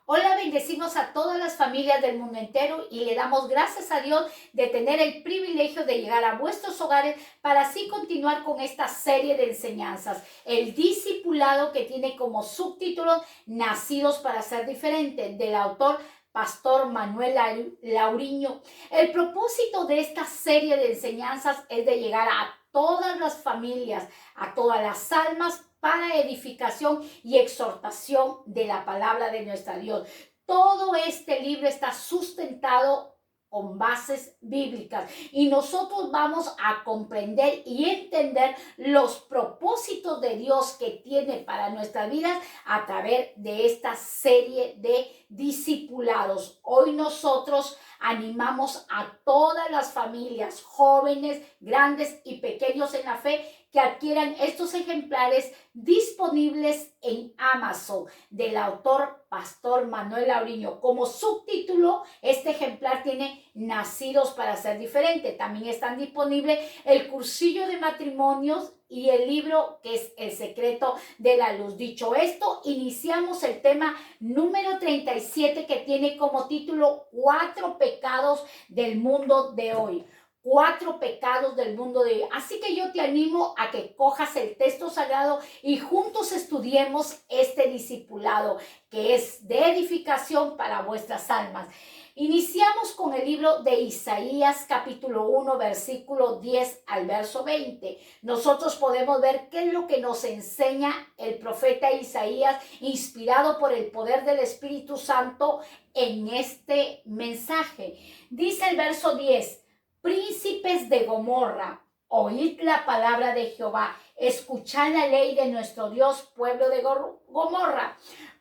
Hola, bendecimos a todas las familias del mundo entero y le damos gracias a Dios de tener el privilegio de llegar a vuestros hogares para así continuar con esta serie de enseñanzas. El discipulado, que tiene como subtítulo Nacidos para ser diferentes, del autor Pastor Manuel Lauriño. El propósito de esta serie de enseñanzas es de llegar a todas las familias, a todas las almas, para edificación y exhortación de la palabra de nuestro Dios. Todo este libro está sustentado con bases bíblicas y nosotros vamos a comprender y entender los propósitos de Dios que tiene para nuestras vidas a través de esta serie de discipulados. Hoy nosotros animamos a todas las familias, jóvenes, grandes y pequeños en la fe, que adquieran estos ejemplares disponibles en Amazon del autor Pastor Manuel Lauriño. Como subtítulo, este ejemplar tiene Nacidos para ser diferentes. También están disponibles el cursillo de matrimonios y el libro que es El secreto de la luz. Dicho esto, iniciamos el tema número 37, que tiene como título 4 pecados del mundo de hoy. 4 pecados del mundo de hoy. Así que yo te animo a que cojas el texto sagrado y juntos estudiemos este discipulado que es de edificación para vuestras almas. Iniciamos con el libro de Isaías, capítulo 1, versículo 10 al verso 20. Nosotros podemos ver qué es lo que nos enseña el profeta Isaías, inspirado por el poder del Espíritu Santo en este mensaje. Dice el verso 10: príncipes de Gomorra, oíd la palabra de Jehová, escuchad la ley de nuestro Dios, pueblo de Gomorra.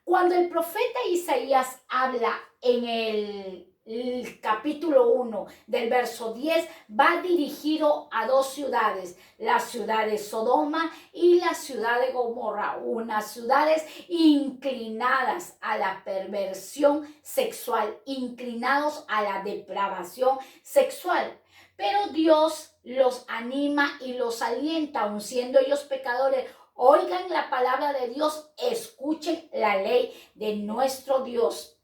Cuando el profeta Isaías habla en el capítulo 1 del verso 10, va dirigido a dos ciudades, la ciudad de Sodoma y la ciudad de Gomorra, unas ciudades inclinadas a la perversión sexual, inclinados a la depravación sexual. Pero Dios los anima y los alienta, aun siendo ellos pecadores. Oigan la palabra de Dios, escuchen la ley de nuestro Dios.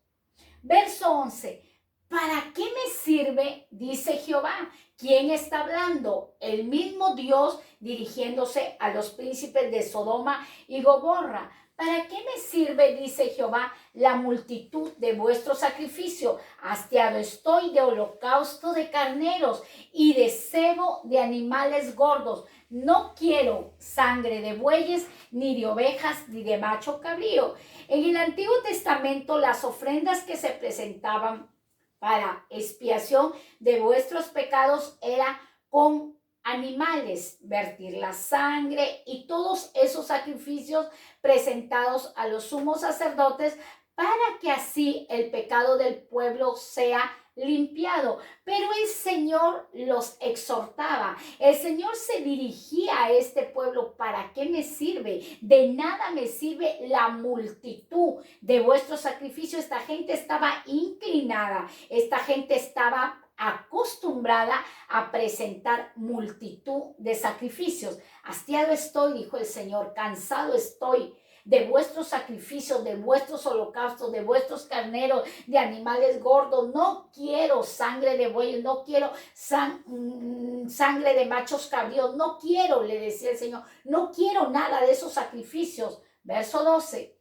Verso 11. ¿Para qué me sirve? Dice Jehová. ¿Quién está hablando? El mismo Dios dirigiéndose a los príncipes de Sodoma y Gomorra. ¿Para qué me sirve, dice Jehová, la multitud de vuestro sacrificio? Hastiado estoy de holocausto de carneros y de cebo de animales gordos. No quiero sangre de bueyes, ni de ovejas, ni de macho cabrío. En el Antiguo Testamento, las ofrendas que se presentaban para expiación de vuestros pecados era con animales, vertir la sangre y todos esos sacrificios presentados a los sumos sacerdotes para que así el pecado del pueblo sea limpiado. Pero el Señor los exhortaba, el Señor se dirigía a este pueblo: ¿para qué me sirve? De nada me sirve la multitud de vuestros sacrificios. Esta gente estaba inclinada, esta gente estaba acostumbrada a presentar multitud de sacrificios. Hastiado estoy, dijo el Señor, cansado estoy de vuestros sacrificios, de vuestros holocaustos, de vuestros carneros, de animales gordos. No quiero sangre de bueyes, no quiero sangre de machos cabríos, no quiero, le decía el Señor, no quiero nada de esos sacrificios. Verso 12.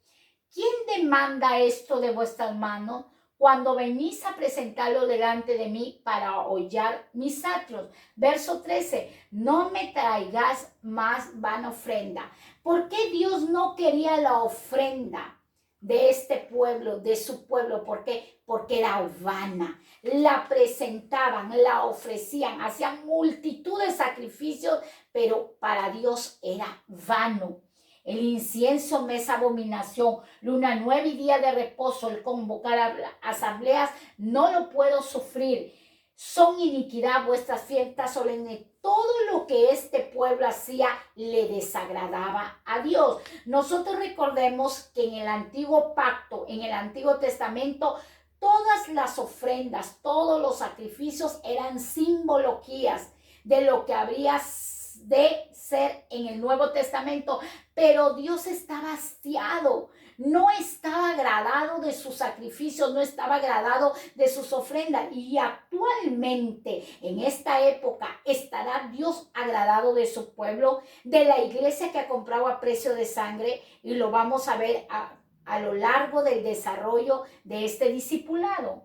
¿Quién demanda esto de vuestras manos? Cuando venís a presentarlo delante de mí para hollar mis atrios. Verso 13. No me traigas más vana ofrenda. ¿Por qué Dios no quería la ofrenda de este pueblo, de su pueblo? ¿Por qué? Porque era vana. La presentaban, la ofrecían, hacían multitud de sacrificios, pero para Dios era vano. El incienso me es abominación, luna nueva y día de reposo, el convocar asambleas, no lo puedo sufrir. Son iniquidad vuestras fiestas solemnes. Todo lo que este pueblo hacía le desagradaba a Dios. Nosotros recordemos que en el antiguo pacto, en el Antiguo Testamento, todas las ofrendas, todos los sacrificios eran simbologías de lo que habría de ser en el Nuevo Testamento. Pero Dios estaba hastiado. no estaba agradado de sus sacrificios, no estaba agradado de sus ofrendas. Y actualmente, en esta época, ¿estará Dios agradado de su pueblo, de la iglesia que ha comprado a precio de sangre? Y lo vamos a ver a lo largo del desarrollo de este discipulado.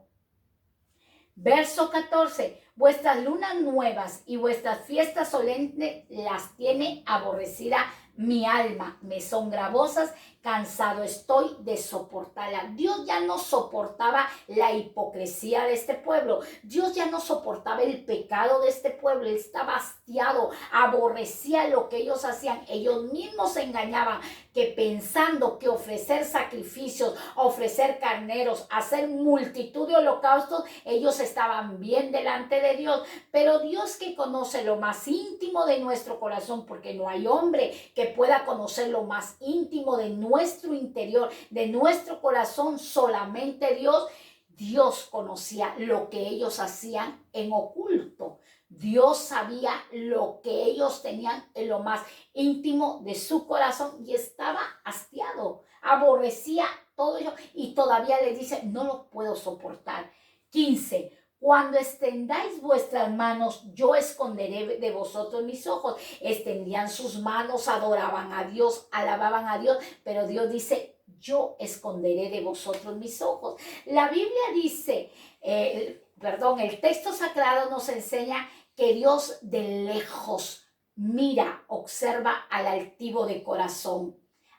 Verso 14, vuestras lunas nuevas y vuestras fiestas solemnes las tiene aborrecida mi alma, me son gravosas, cansado estoy de soportarla. Dios ya no soportaba la hipocresía de este pueblo. Dios ya no soportaba el pecado de este pueblo. Él estaba hastiado, aborrecía lo que ellos hacían. Ellos mismos se engañaban, que pensando que ofrecer sacrificios, ofrecer carneros, hacer multitud de holocaustos, ellos estaban bien delante de Dios. Pero Dios, que conoce lo más íntimo de nuestro corazón, porque no hay hombre que pueda conocer lo más íntimo de nuestro interior, de nuestro corazón, solamente Dios. Dios conocía lo que ellos hacían en oculto. Dios sabía lo que ellos tenían en lo más íntimo de su corazón y estaba hastiado, aborrecía todo ello y todavía les dice, no lo puedo soportar. 15. Cuando extendáis vuestras manos, yo esconderé de vosotros mis ojos. Extendían sus manos, adoraban a Dios, alababan a Dios, pero Dios dice, yo esconderé de vosotros mis ojos. La Biblia dice, el texto sagrado nos enseña que Dios de lejos mira, observa al altivo de corazón,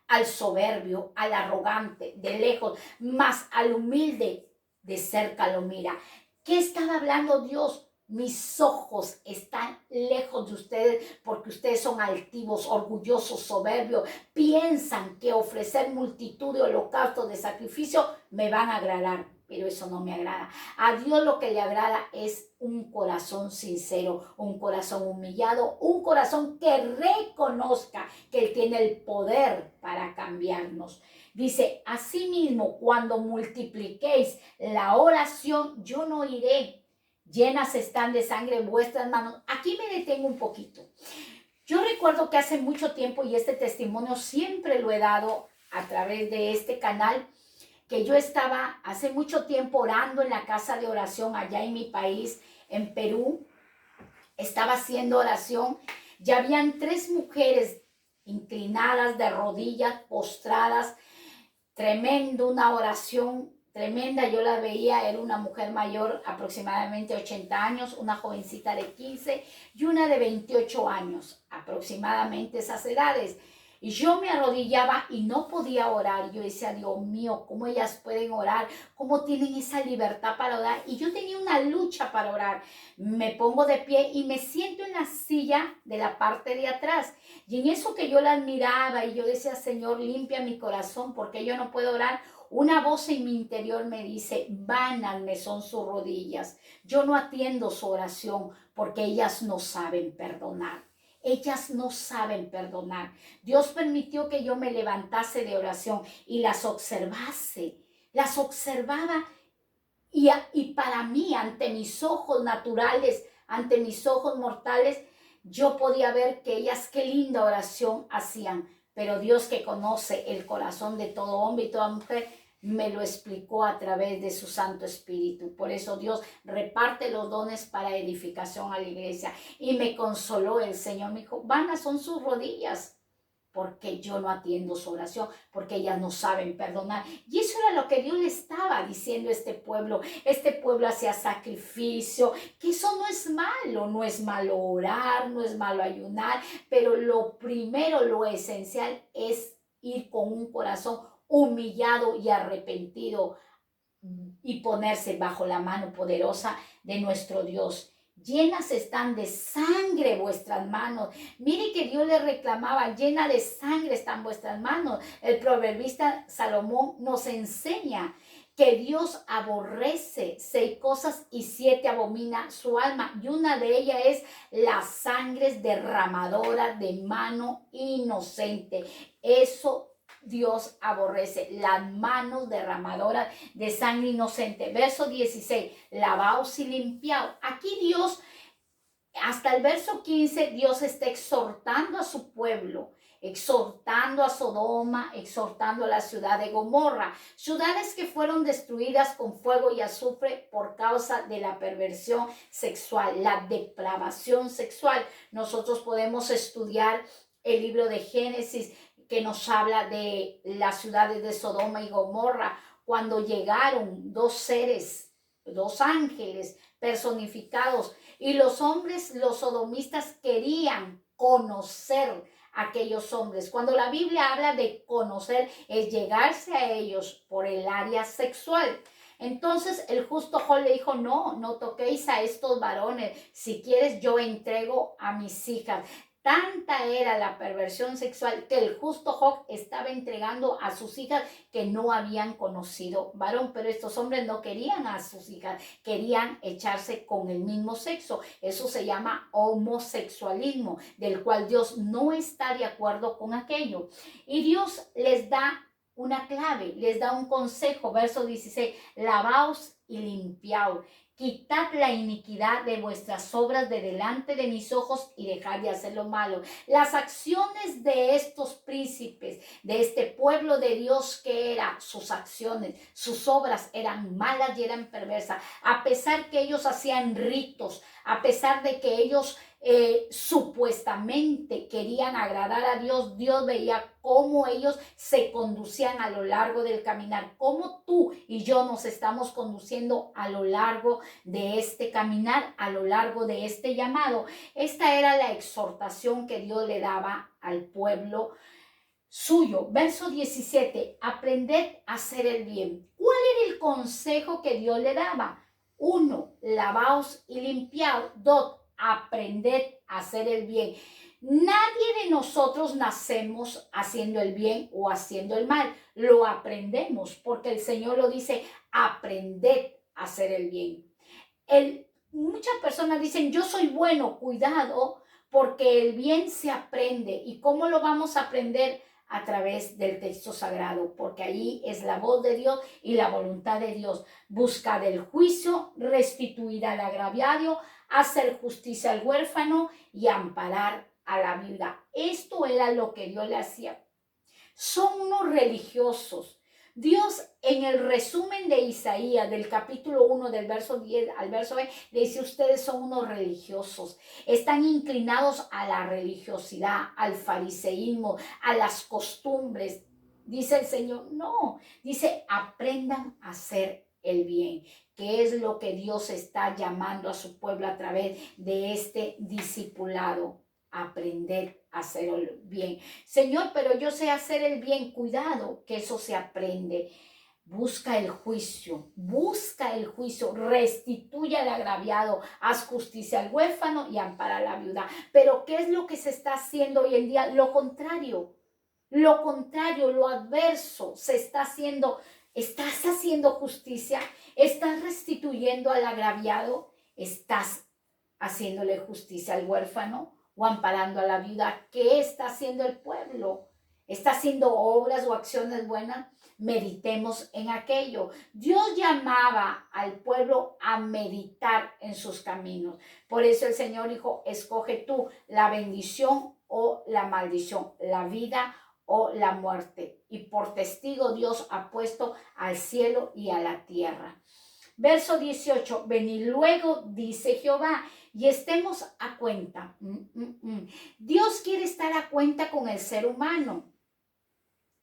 al soberbio, al arrogante, de lejos, mas al humilde de cerca lo mira. ¿Qué estaba hablando Dios? Mis ojos están lejos de ustedes porque ustedes son altivos, orgullosos, soberbios. Piensan que ofrecer multitud de holocaustos, de sacrificio, me van a agradar. Pero eso no me agrada. A Dios lo que le agrada es un corazón sincero, un corazón humillado, un corazón que reconozca que Él tiene el poder para cambiarnos. Dice, asimismo, cuando multipliquéis la oración, yo no iré. Llenas están de sangre vuestras manos. Aquí me detengo un poquito. Yo recuerdo que hace mucho tiempo, y este testimonio siempre lo he dado a través de este canal, que yo estaba hace mucho tiempo orando en la casa de oración allá en mi país, en Perú. Estaba haciendo oración. Ya habían 3 mujeres inclinadas de rodillas, postradas. Tremendo, una oración tremenda. Yo la veía, era una mujer mayor, aproximadamente 80 años, una jovencita de 15 y una de 28 años, aproximadamente esas edades. Y yo me arrodillaba y no podía orar. Yo decía, Dios mío, ¿cómo ellas pueden orar? ¿Cómo tienen esa libertad para orar? Y yo tenía una lucha para orar. Me pongo de pie y me siento en la silla de la parte de atrás. Y en eso que yo las miraba y yo decía, Señor, limpia mi corazón porque yo no puedo orar. Una voz en mi interior me dice, vanas me son sus rodillas. Yo no atiendo su oración porque ellas no saben perdonar. Ellas no saben perdonar. Dios permitió que yo me levantase de oración y las observase. Las observaba y para mí, ante mis ojos naturales, ante mis ojos mortales, yo podía ver que ellas qué linda oración hacían. Pero Dios, que conoce el corazón de todo hombre y toda mujer, me lo explicó a través de su Santo Espíritu. Por eso Dios reparte los dones para edificación a la iglesia. Y me consoló el Señor. Me dijo, vanas son sus rodillas, porque yo no atiendo su oración, porque ellas no saben perdonar. Y eso era lo que Dios le estaba diciendo a este pueblo. Este pueblo hacía sacrificio, que eso no es malo orar, no es malo ayunar, pero lo primero, lo esencial es ir con un corazón humillado y arrepentido y ponerse bajo la mano poderosa de nuestro Dios. Llenas están de sangre vuestras manos. Mire que Dios le reclamaba, llena de sangre están vuestras manos. El proverbista Salomón nos enseña que Dios aborrece 6 cosas y 7 abomina su alma. Y una de ellas es las sangres derramadoras de mano inocente. Eso Dios aborrece, las manos derramadoras de sangre inocente. Verso 16, lavaos y limpiaos. Aquí Dios, hasta el verso 15, Dios está exhortando a su pueblo, exhortando a Sodoma, exhortando a la ciudad de Gomorra, ciudades que fueron destruidas con fuego y azufre por causa de la perversión sexual, la depravación sexual. Nosotros podemos estudiar el libro de Génesis que nos habla de las ciudades de Sodoma y Gomorra, cuando llegaron dos seres, dos ángeles personificados, y los hombres, los sodomistas, querían conocer a aquellos hombres. Cuando la Biblia habla de conocer, es llegarse a ellos por el área sexual. Entonces el justo Job le dijo, no toquéis a estos varones, si quieres yo entrego a mis hijas. Tanta era la perversión sexual que el justo Job estaba entregando a sus hijas que no habían conocido varón, pero estos hombres no querían a sus hijas, querían echarse con el mismo sexo. Eso se llama homosexualismo, del cual Dios no está de acuerdo con aquello. Y Dios les da una clave, les da un consejo, verso 16, lavaos y limpiaos. Quitad la iniquidad de vuestras obras de delante de mis ojos y dejad de hacer lo malo. Las acciones de estos príncipes, de este pueblo de Dios, que era sus acciones, sus obras eran malas y eran perversas. A pesar que ellos hacían ritos, a pesar de que ellos supuestamente querían agradar a Dios, Dios veía cómo ellos se conducían a lo largo del caminar, cómo tú y yo nos estamos conduciendo a lo largo de este caminar, a lo largo de este llamado. Esta era la exhortación que Dios le daba al pueblo suyo. Verso 17, aprended a hacer el bien. ¿Cuál era el consejo que Dios le daba? 1, lavaos y limpiaos. 2, aprended a hacer el bien. Nadie de nosotros nacemos haciendo el bien o haciendo el mal. Lo aprendemos porque el Señor lo dice, aprended a hacer el bien. Muchas personas dicen, yo soy bueno, cuidado, porque el bien se aprende. ¿Y cómo lo vamos a aprender? A través del texto sagrado, porque ahí es la voz de Dios y la voluntad de Dios. Buscar el juicio, restituir al agraviado, hacer justicia al huérfano y amparar a la viuda. Esto era lo que Dios le hacía. Son unos religiosos. Dios, en el resumen de Isaías, del capítulo 1, del verso 10 al verso 20, le dice, ustedes son unos religiosos, están inclinados a la religiosidad, al fariseísmo, a las costumbres. Dice el Señor, no, dice, aprendan a hacer el bien, que es lo que Dios está llamando a su pueblo a través de este discipulado. Aprender a hacer el bien. Señor, pero yo sé hacer el bien. Cuidado, que eso se aprende. Busca el juicio, restituye al agraviado, haz justicia al huérfano y ampara a la viuda. Pero ¿qué es lo que se está haciendo hoy en día? Lo contrario, lo adverso se está haciendo. ¿Estás haciendo justicia? ¿Estás restituyendo al agraviado? ¿Estás haciéndole justicia al huérfano o amparando a la viuda? ¿Qué está haciendo el pueblo? ¿Está haciendo obras o acciones buenas? Meditemos en aquello. Dios llamaba al pueblo a meditar en sus caminos. Por eso el Señor dijo, escoge tú la bendición o la maldición, la vida o la muerte. Y por testigo Dios ha puesto al cielo y a la tierra. Verso 18, venid luego, dice Jehová, y estemos a cuenta. Dios quiere estar a cuenta con el ser humano.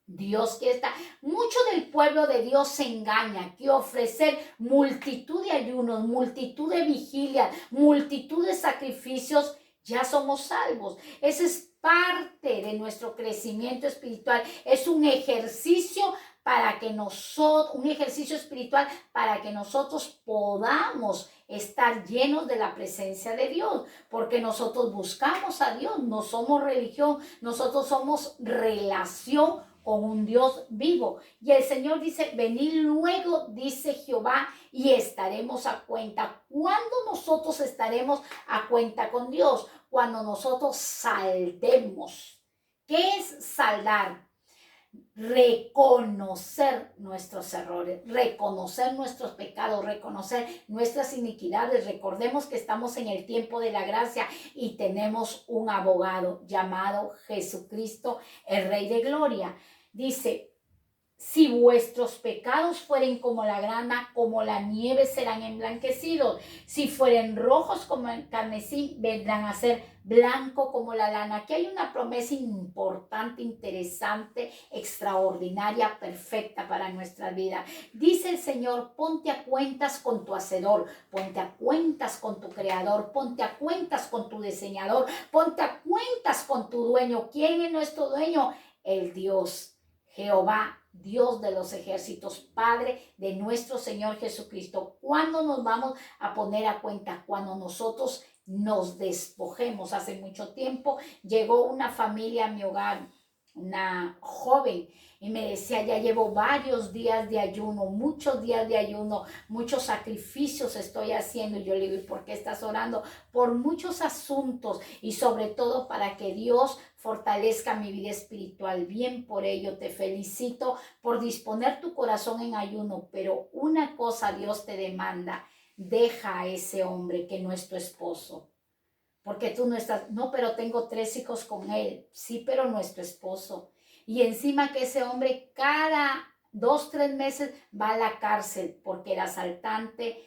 Dios quiere estar. Mucho del pueblo de Dios se engaña que ofrecer multitud de ayunos, multitud de vigilias, multitud de sacrificios, ya somos salvos. Ese es parte de nuestro crecimiento espiritual. Es un ejercicio para que nosotros, un ejercicio espiritual para que nosotros podamos estar llenos de la presencia de Dios, porque nosotros buscamos a Dios, no somos religión, nosotros somos relación con un Dios vivo. Y el Señor dice, venid luego, dice Jehová, y estaremos a cuenta. ¿Cuándo nosotros estaremos a cuenta con Dios? Cuando nosotros saldemos. ¿Qué es saldar? reconocer nuestros errores, reconocer nuestros pecados, reconocer nuestras iniquidades. Recordemos que estamos en el tiempo de la gracia y tenemos un abogado llamado Jesucristo, el Rey de Gloria. Dice, si vuestros pecados fueren como la grana, como la nieve serán emblanquecidos. Si fueren rojos como el carmesí, vendrán a ser blanco como la lana. Aquí hay una promesa importante, interesante, extraordinaria, perfecta para nuestra vida. Dice el Señor, ponte a cuentas con tu hacedor, ponte a cuentas con tu creador, ponte a cuentas con tu diseñador, ponte a cuentas con tu dueño. ¿Quién es nuestro dueño? El Dios Jehová, Dios de los ejércitos, Padre de nuestro Señor Jesucristo. ¿Cuándo nos vamos a poner a cuenta? Cuando nosotros nos despojemos. Hace mucho tiempo llegó una familia a mi hogar, una joven, y me decía, ya llevo varios días de ayuno, muchos días de ayuno, muchos sacrificios estoy haciendo. Y yo le digo, ¿y por qué estás orando? Por muchos asuntos y sobre todo para que Dios fortalezca mi vida espiritual. Bien por ello, te felicito por disponer tu corazón en ayuno, pero una cosa Dios te demanda, deja a ese hombre que no es tu esposo. Porque tú no estás, no, pero tengo 3 hijos con él. Sí, pero no es tu esposo. Y encima que ese hombre cada 2, 3 meses va a la cárcel porque era asaltante,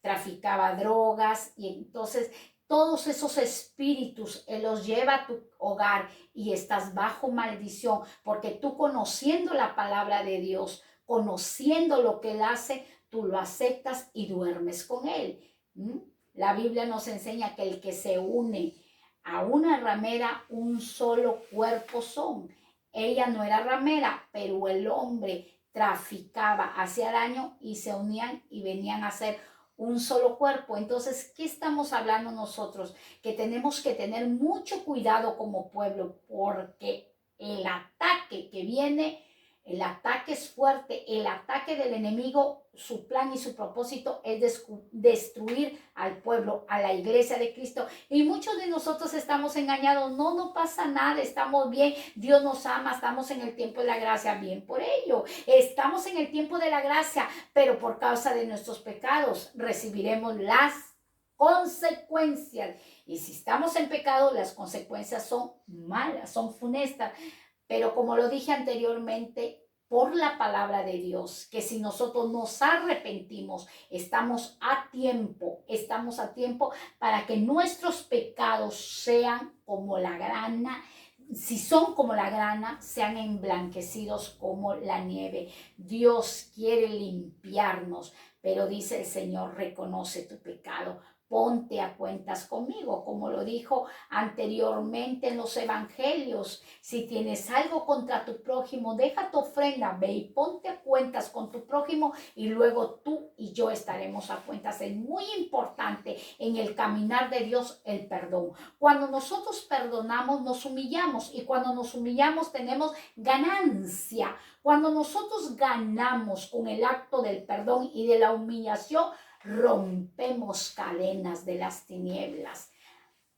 traficaba drogas, y entonces todos esos espíritus Él los lleva a tu hogar y estás bajo maldición, porque tú, conociendo la palabra de Dios, conociendo lo que Él hace, tú lo aceptas y duermes con Él. La Biblia nos enseña que el que se une a una ramera, un solo cuerpo son. Ella no era ramera, pero el hombre traficaba, hacía daño y se unían y venían a ser un solo cuerpo. Entonces, ¿qué estamos hablando nosotros? Que tenemos que tener mucho cuidado como pueblo, porque el ataque que viene, el ataque es fuerte, el ataque del enemigo, su plan y su propósito es destruir al pueblo, a la iglesia de Cristo. Y muchos de nosotros estamos engañados. No, no pasa nada, estamos bien, Dios nos ama, estamos en el tiempo de la gracia. Bien por ello, estamos en el tiempo de la gracia, pero por causa de nuestros pecados recibiremos las consecuencias. Y si estamos en pecado, las consecuencias son malas, son funestas. Pero como lo dije anteriormente, por la palabra de Dios, que si nosotros nos arrepentimos, estamos a tiempo para que nuestros pecados sean como la grana. Si son como la grana, sean emblanquecidos como la nieve. Dios quiere limpiarnos, pero dice el Señor, reconoce tu pecado. Ponte a cuentas conmigo, como lo dijo anteriormente en los evangelios. Si tienes algo contra tu prójimo, deja tu ofrenda, ve y ponte a cuentas con tu prójimo y luego tú y yo estaremos a cuentas. Es muy importante en el caminar de Dios el perdón. Cuando nosotros perdonamos, nos humillamos, y cuando nos humillamos tenemos ganancia. Cuando nosotros ganamos con el acto del perdón y de la humillación, rompemos cadenas de las tinieblas.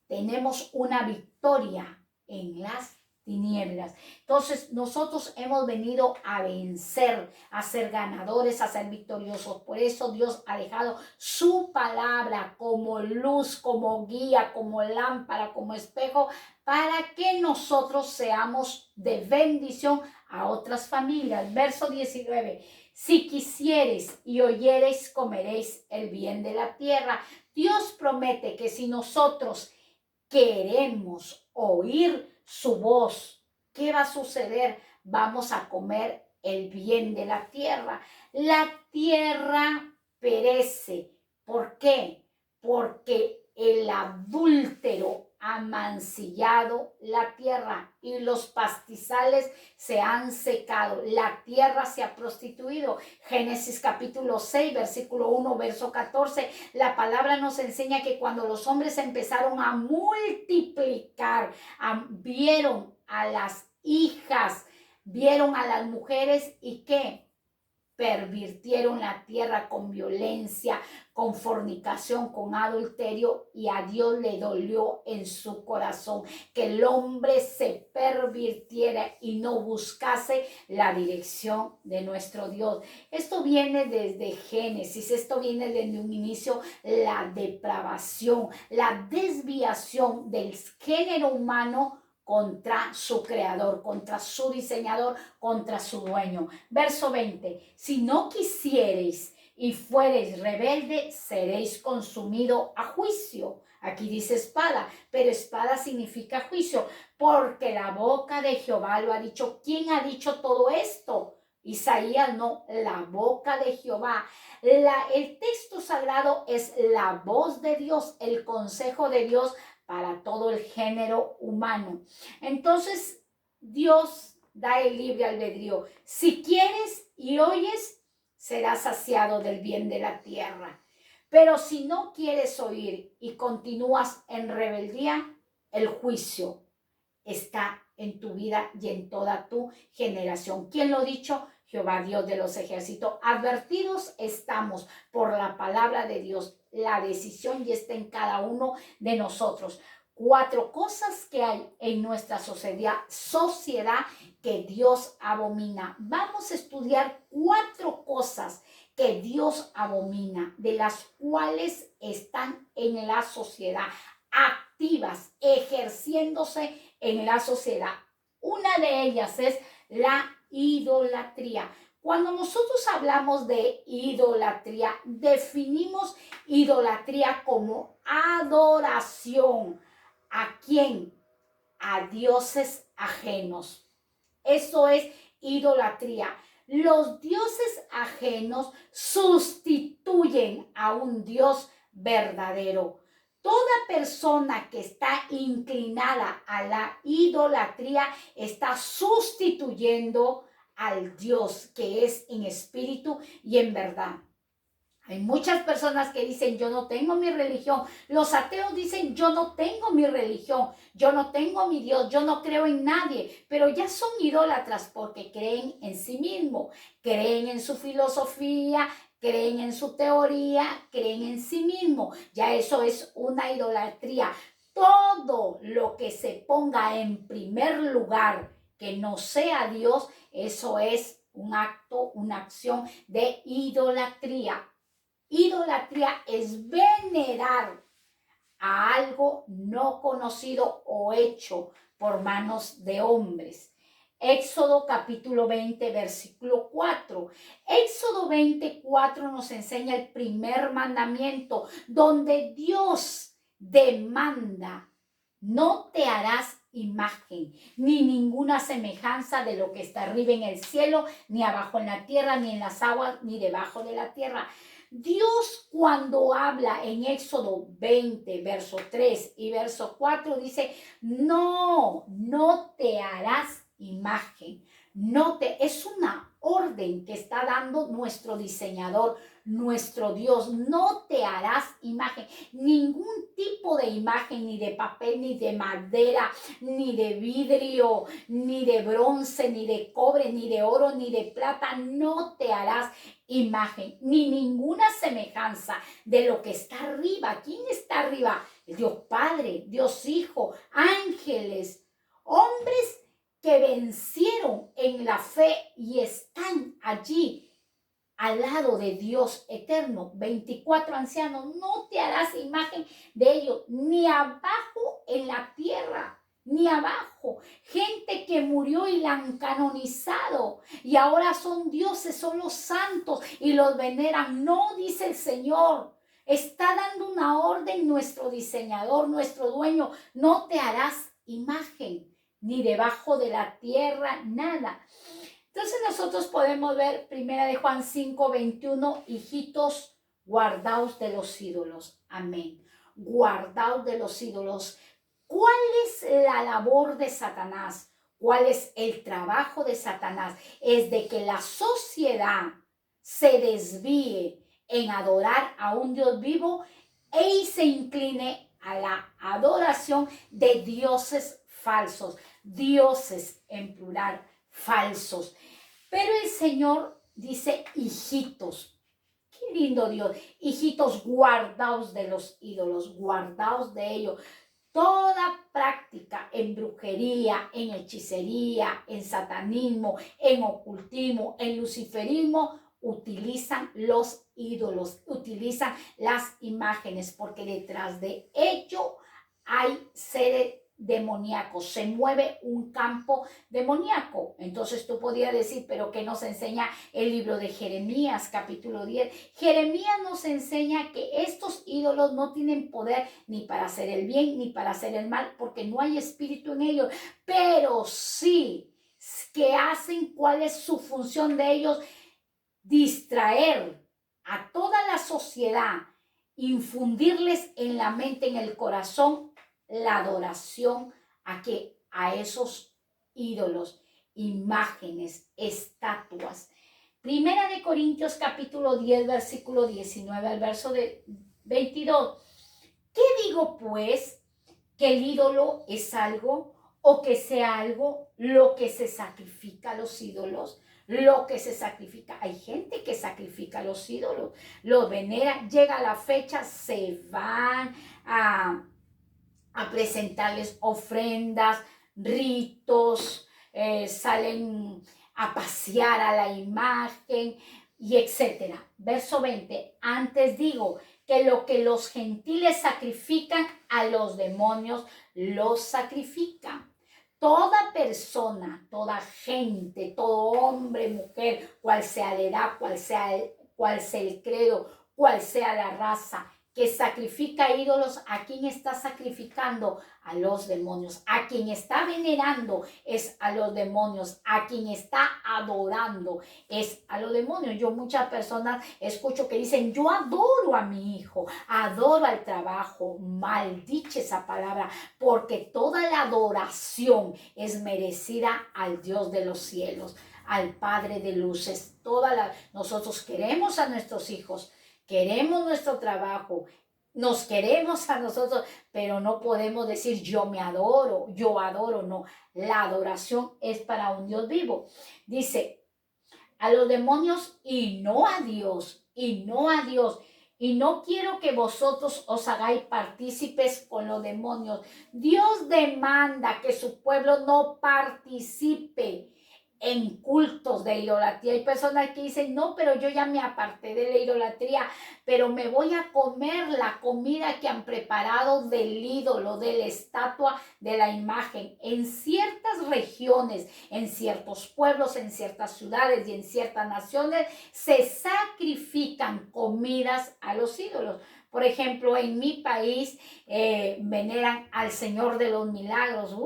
Tenemos una victoria en las tinieblas. Entonces nosotros hemos venido a vencer, a ser ganadores, a ser victoriosos. Por eso Dios ha dejado su palabra como luz, como guía, como lámpara, como espejo, para que nosotros seamos de bendición a otras familias. Verso 19. Si quisieres y oyereis, comeréis el bien de la tierra. Dios promete que si nosotros queremos oír su voz, ¿qué va a suceder? Vamos a comer el bien de la tierra. La tierra perece. ¿Por qué? Porque el adúltero ha mancillado la tierra y los pastizales se han secado. La tierra se ha prostituido. Génesis capítulo 6, versículo 1, verso 14. La palabra nos enseña que cuando los hombres empezaron a multiplicar, vieron a las hijas, vieron a las mujeres, y ¿qué? pervirtieron la tierra con violencia, con fornicación, con adulterio, y a Dios le dolió en su corazón que el hombre se pervirtiera y no buscase la dirección de nuestro Dios. Esto viene desde Génesis, esto viene desde un inicio, la depravación, la desviación del género humano contra su creador, contra su diseñador, contra su dueño. Verso 20, si no quisiereis y fuereis rebelde, seréis consumido a juicio. Aquí dice espada, pero espada significa juicio, porque la boca de Jehová lo ha dicho. ¿Quién ha dicho todo esto? Isaías, no, la boca de Jehová. El texto sagrado es la voz de Dios, el consejo de Dios para todo el género humano. Entonces, Dios da el libre albedrío. Si quieres y oyes, serás saciado del bien de la tierra. Pero si no quieres oír y continúas en rebeldía, el juicio está en tu vida y en toda tu generación. ¿Quién lo ha dicho? Jehová Dios de los ejércitos. Advertidos estamos por la palabra de Dios. La decisión ya está en cada uno de nosotros. 4 cosas que hay en nuestra sociedad que Dios abomina. Vamos a estudiar 4 cosas que Dios abomina, de las cuales están en la sociedad, activas, ejerciéndose en la sociedad. Una de ellas es la idolatría. Cuando nosotros hablamos de idolatría, definimos idolatría como adoración. ¿A quién? A dioses ajenos. Eso es idolatría. Los dioses ajenos sustituyen a un Dios verdadero. Toda persona que está inclinada a la idolatría está sustituyendo al Dios que es en espíritu y en verdad. Hay muchas personas que dicen, yo no tengo mi religión. Los ateos dicen, yo no tengo mi religión, yo no tengo mi Dios, yo no creo en nadie. Pero ya son idólatras porque creen en sí mismo, creen en su filosofía, creen en su teoría, creen en sí mismo. Ya eso es una idolatría. Todo lo que se ponga en primer lugar que no sea Dios, eso es un acto, una acción de idolatría. Idolatría es venerar a algo no conocido o hecho por manos de hombres. Éxodo capítulo 20, versículo 4. Éxodo 24 nos enseña el primer mandamiento, donde Dios demanda: no te harás imagen, ni ninguna semejanza de lo que está arriba en el cielo, ni abajo en la tierra, ni en las aguas, ni debajo de la tierra. Dios, cuando habla en Éxodo 20, verso 3 y verso 4, dice, no te harás imagen. Es una orden que está dando nuestro diseñador, nuestro Dios. No te harás imagen, ningún tipo de imagen, ni de papel, ni de madera, ni de vidrio, ni de bronce, ni de cobre, ni de oro, ni de plata. No te harás imagen, ni ninguna semejanza de lo que está arriba. ¿Quién está arriba? Dios Padre, Dios Hijo, ángeles, hombres que vencieron en la fe y están allí al lado de Dios eterno. 24 ancianos, no te harás imagen de ellos, ni abajo en la tierra, ni abajo. Gente que murió y la han canonizado y ahora son dioses, son los santos y los veneran. No, dice el Señor. Está dando una orden nuestro diseñador, nuestro dueño. No te harás imagen, ni debajo de la tierra, nada. Entonces nosotros podemos ver 1 Juan 5, 21, hijitos, guardaos de los ídolos. Amén. Guardaos de los ídolos. ¿Cuál es la labor de Satanás? ¿Cuál es el trabajo de Satanás? Es de que la sociedad se desvíe en adorar a un Dios vivo y se incline a la adoración de dioses falsos, dioses en plural, falsos. Pero el Señor dice hijitos. Qué lindo Dios. Hijitos, guardaos de los ídolos, guardaos de ellos. Toda práctica en brujería, en hechicería, en satanismo, en ocultismo, en luciferismo, utilizan los ídolos, utilizan las imágenes, porque detrás de ello hay seres demoníacos, se mueve un campo demoníaco. Entonces tú podrías decir, pero ¿qué nos enseña el libro de Jeremías, capítulo 10? Jeremías nos enseña que estos ídolos no tienen poder ni para hacer el bien ni para hacer el mal, porque no hay espíritu en ellos, pero sí que hacen cuál es su función de ellos: distraer a toda la sociedad, infundirles en la mente, en el corazón, la adoración a esos ídolos, imágenes, estatuas. Primera de Corintios capítulo 10, versículo 19 al verso de 22. ¿Qué digo pues? ¿Que el ídolo es algo, o que sea algo lo que se sacrifica a los ídolos? Lo que se sacrifica. Hay gente que sacrifica a los ídolos, los venera, llega la fecha, se van a presentarles ofrendas, ritos, salen a pasear a la imagen y etcétera. Verso 20, antes digo que lo que los gentiles sacrifican a los demonios, los sacrifican. Toda persona, toda gente, todo hombre, mujer, cual sea la edad, cual sea el credo, cual sea la raza, que sacrifica ídolos, ¿a quién está sacrificando? A los demonios. A quien está venerando es a los demonios. A quien está adorando es a los demonios. Yo muchas personas escucho que dicen, yo adoro a mi hijo, adoro al trabajo. Maldiche esa palabra, porque toda la adoración es merecida al Dios de los cielos, al Padre de luces. Nosotros queremos a nuestros hijos, queremos nuestro trabajo, nos queremos a nosotros, pero no podemos decir yo me adoro, yo adoro, no. La adoración es para un Dios vivo. Dice, a los demonios y no a Dios, y no a Dios. Y no quiero que vosotros os hagáis partícipes con los demonios. Dios demanda que su pueblo no participe en cultos de idolatría. Hay personas que dicen, no, pero yo ya me aparté de la idolatría, pero me voy a comer la comida que han preparado del ídolo, de la estatua, de la imagen. En ciertas regiones, en ciertos pueblos, en ciertas ciudades y en ciertas naciones se sacrifican comidas a los ídolos. Por ejemplo, en mi país veneran al Señor de los Milagros.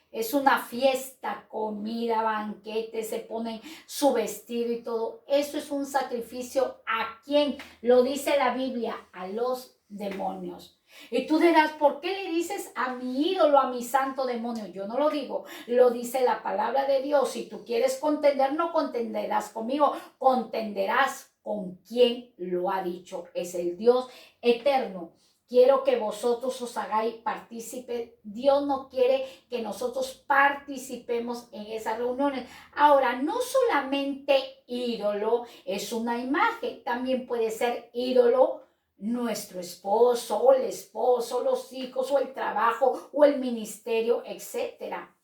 Es una fiesta, comida, banquete, se ponen su vestido y todo. Eso es un sacrificio. ¿A quién? Lo dice la Biblia, a los demonios. Y tú dirás, ¿por qué le dices a mi ídolo, a mi santo demonio? Yo no lo digo, lo dice la palabra de Dios. Si tú quieres contender, no contenderás conmigo, contenderás con quien lo ha dicho. Es el Dios eterno. Quiero que vosotros os hagáis partícipes. Dios no quiere que nosotros participemos en esas reuniones. Ahora, no solamente ídolo es una imagen, también puede ser ídolo nuestro esposo, o el esposo, los hijos, o el trabajo, o el ministerio, etcétera.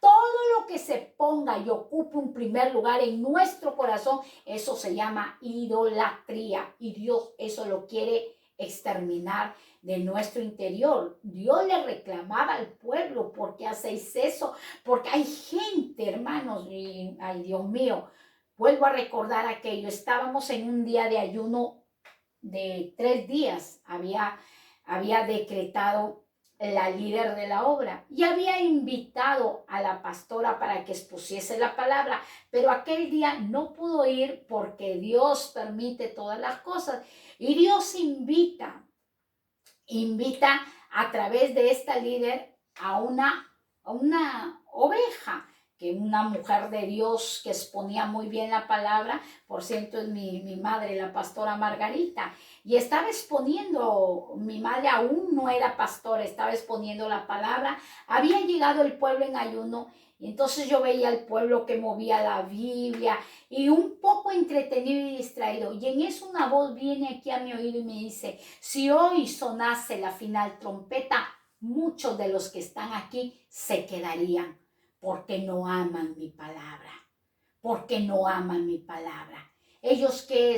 Todo lo que se ponga y ocupe un primer lugar en nuestro corazón, eso se llama idolatría. Y Dios eso lo quiere exterminar de nuestro interior. Dios le reclamaba al pueblo, ¿por qué hacéis eso? Porque hay gente, hermanos, y ay Dios mío, vuelvo a recordar aquello, estábamos en un día de ayuno de 3 días, había decretado la líder de la obra y había invitado a la pastora para que expusiese la palabra, pero aquel día no pudo ir porque Dios permite todas las cosas y Dios invita a través de esta líder a una oveja, que una mujer de Dios que exponía muy bien la palabra, por cierto es mi madre, la pastora Margarita, y estaba exponiendo, mi madre aún no era pastora, estaba exponiendo la palabra, había llegado el pueblo en ayuno Y entonces yo veía al pueblo que movía la Biblia y un poco entretenido y distraído. Y en eso una voz viene aquí a mi oído y me dice, si hoy sonase la final trompeta, muchos de los que están aquí se quedarían porque no aman mi palabra, porque no aman mi palabra. Ellos que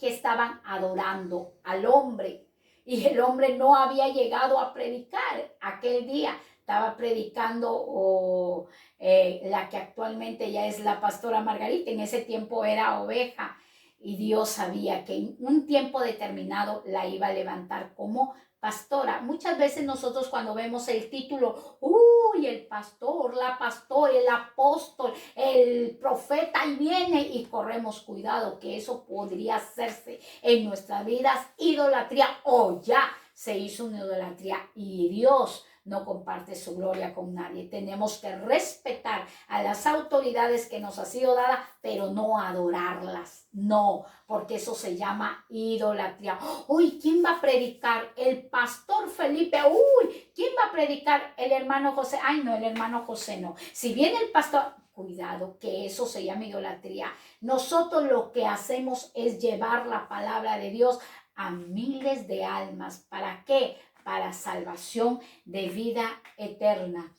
estaban adorando al hombre y el hombre no había llegado a predicar aquel día. Estaba predicando la que actualmente ya es la pastora Margarita, en ese tiempo era oveja y Dios sabía que en un tiempo determinado la iba a levantar como pastora. Muchas veces nosotros cuando vemos el título, uy, el pastor, la pastora, el apóstol, el profeta, y viene y corremos cuidado que eso podría hacerse en nuestras vidas idolatría o ya se hizo una idolatría y Dios no comparte su gloria con nadie. Tenemos que respetar a las autoridades que nos ha sido dada, pero no adorarlas. No, porque eso se llama idolatría. Uy, ¿quién va a predicar? El pastor Felipe. Uy, ¿quién va a predicar? El hermano José. Ay, no, el hermano José no. Si viene el pastor, cuidado, que eso se llama idolatría. Nosotros lo que hacemos es llevar la palabra de Dios a miles de almas. ¿Para qué? Para salvación de vida eterna.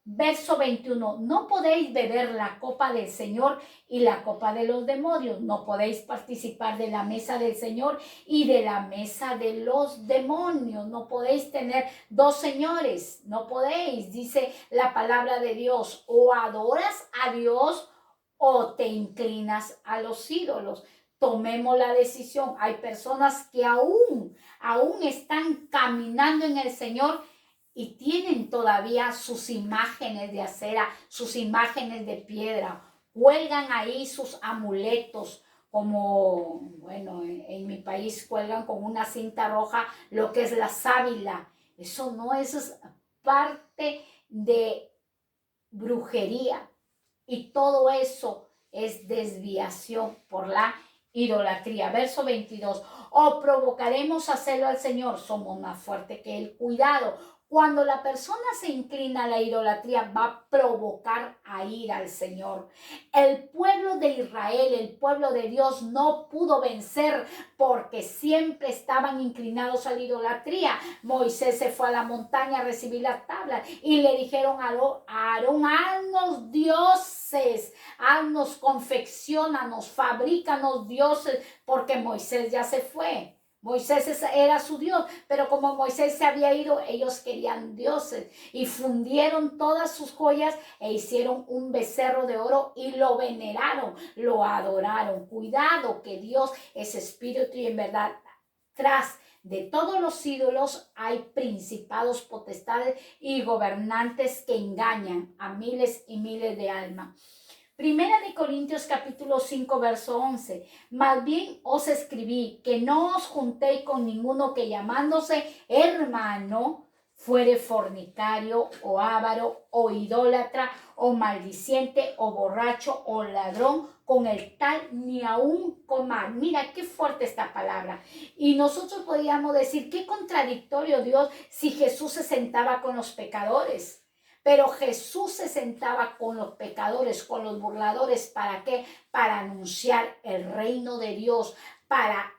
Verso 21, no podéis beber la copa del Señor y la copa de los demonios, no podéis participar de la mesa del Señor y de la mesa de los demonios, no podéis tener dos señores, no podéis, dice la palabra de Dios, o adoras a Dios o te inclinas a los ídolos. Tomemos la decisión. Hay personas que aún están caminando en el Señor y tienen todavía sus imágenes de acera, sus imágenes de piedra, cuelgan ahí sus amuletos, como, bueno, en mi país cuelgan con una cinta roja lo que es la sábila. Eso no, eso es parte de brujería y todo eso es desviación por la idolatría. Verso 22, o provocaremos hacerlo al Señor, somos más fuertes que Él. Cuidado, cuando la persona se inclina a la idolatría va a provocar a ir al Señor. El pueblo de Israel, el pueblo de Dios no pudo vencer porque siempre estaban inclinados a la idolatría. Moisés se fue a la montaña a recibir las tablas y le dijeron a Aarón, haznos dioses, haznos, confecciónanos, fabrícanos dioses, porque Moisés ya se fue. Moisés era su Dios, pero como Moisés se había ido, ellos querían dioses y fundieron todas sus joyas e hicieron un becerro de oro y lo veneraron, lo adoraron. Cuidado, que Dios es espíritu y en verdad tras de todos los ídolos hay principados, potestades y gobernantes que engañan a miles y miles de almas. Primera de Corintios capítulo 5 verso 11, más bien os escribí que no os juntéis con ninguno que llamándose hermano fuere fornicario o avaro o idólatra o maldiciente o borracho o ladrón, con el tal ni aún comar. Mira qué fuerte esta palabra. Y nosotros podríamos decir qué contradictorio Dios si Jesús se sentaba con los pecadores. Pero Jesús se sentaba con los pecadores, con los burladores. ¿Para qué? Para anunciar el reino de Dios, para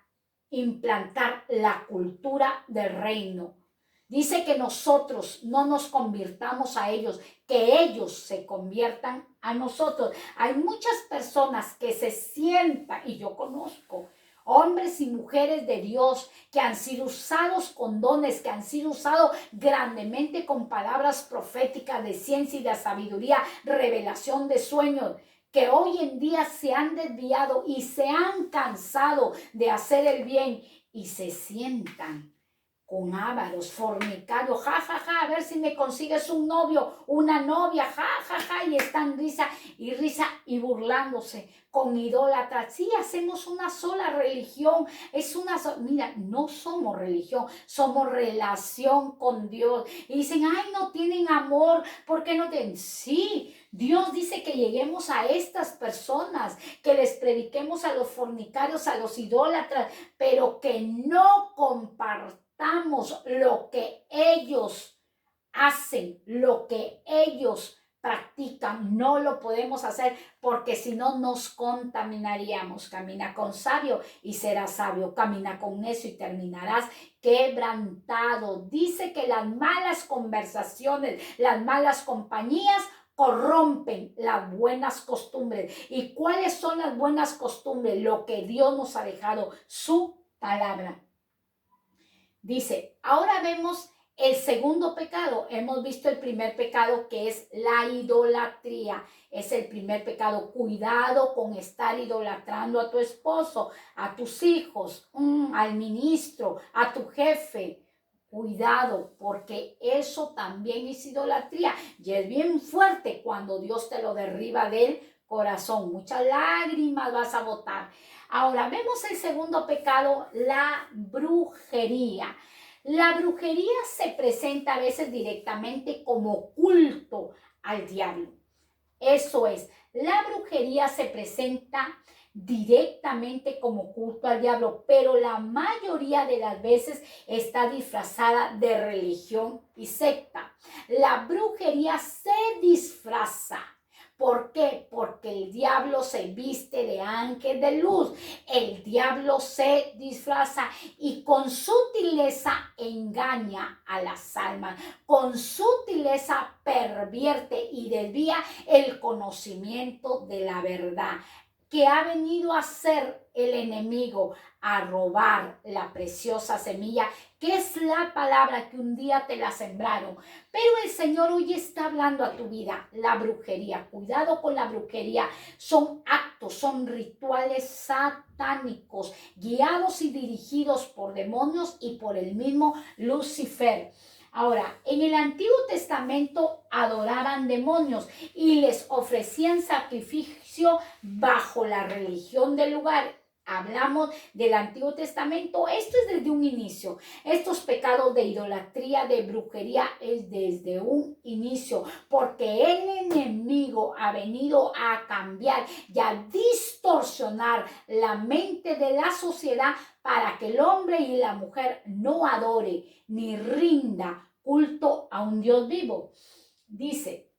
implantar la cultura del reino. Dice que nosotros no nos convirtamos a ellos, que ellos se conviertan a nosotros. Hay muchas personas que se sientan, y yo conozco, hombres y mujeres de Dios que han sido usados con dones, que han sido usados grandemente con palabras proféticas de ciencia y de sabiduría, revelación de sueños, que hoy en día se han desviado y se han cansado de hacer el bien y se sientan con ávaros, fornicarios, ja, ja, ja, a ver si me consigues un novio, una novia, ja, ja, ja, y están risa y burlándose con idólatras. Sí, hacemos una sola religión, mira, no somos religión, somos relación con Dios. Y dicen, ay, no tienen amor, ¿por qué no tienen? Sí, Dios dice que lleguemos a estas personas, que les prediquemos a los fornicarios, a los idólatras, pero que no compartamos lo que ellos hacen, lo que ellos practican. No lo podemos hacer porque si no nos contaminaríamos. Camina con sabio y serás sabio. Camina con necio y terminarás quebrantado. Dice que las malas conversaciones, las malas compañías corrompen las buenas costumbres. ¿Y cuáles son las buenas costumbres? Lo que Dios nos ha dejado, su palabra. Dice, ahora vemos el segundo pecado. Hemos visto el primer pecado, que es la idolatría. Es el primer pecado. Cuidado con estar idolatrando a tu esposo, a tus hijos, al ministro, a tu jefe. Cuidado, porque eso también es idolatría. Y es bien fuerte cuando Dios te lo derriba del corazón. Muchas lágrimas vas a botar. Ahora, vemos el segundo pecado, la brujería. La brujería se presenta a veces directamente como culto al diablo. Eso es, la brujería se presenta directamente como culto al diablo, pero la mayoría de las veces está disfrazada de religión y secta. La brujería se disfraza. ¿Por qué? Porque el diablo se viste de ángel de luz. El diablo se disfraza y con sutileza engaña a las almas. Con sutileza pervierte y desvía el conocimiento de la verdad. ¿Qué ha venido a hacer el enemigo? A robar la preciosa semilla, que es la palabra que un día te la sembraron. Pero el Señor hoy está hablando a tu vida. La brujería, cuidado con la brujería. Son actos, son rituales satánicos, guiados y dirigidos por demonios y por el mismo Lucifer. Ahora, en el Antiguo Testamento adoraban demonios y les ofrecían sacrificio bajo la religión del lugar. Hablamos del Antiguo Testamento. Esto es desde un inicio. Estos pecados de idolatría, de brujería, es desde un inicio, porque el enemigo ha venido a cambiar y a distorsionar la mente de la sociedad para que el hombre y la mujer no adore ni rinda culto a un Dios vivo. Dice,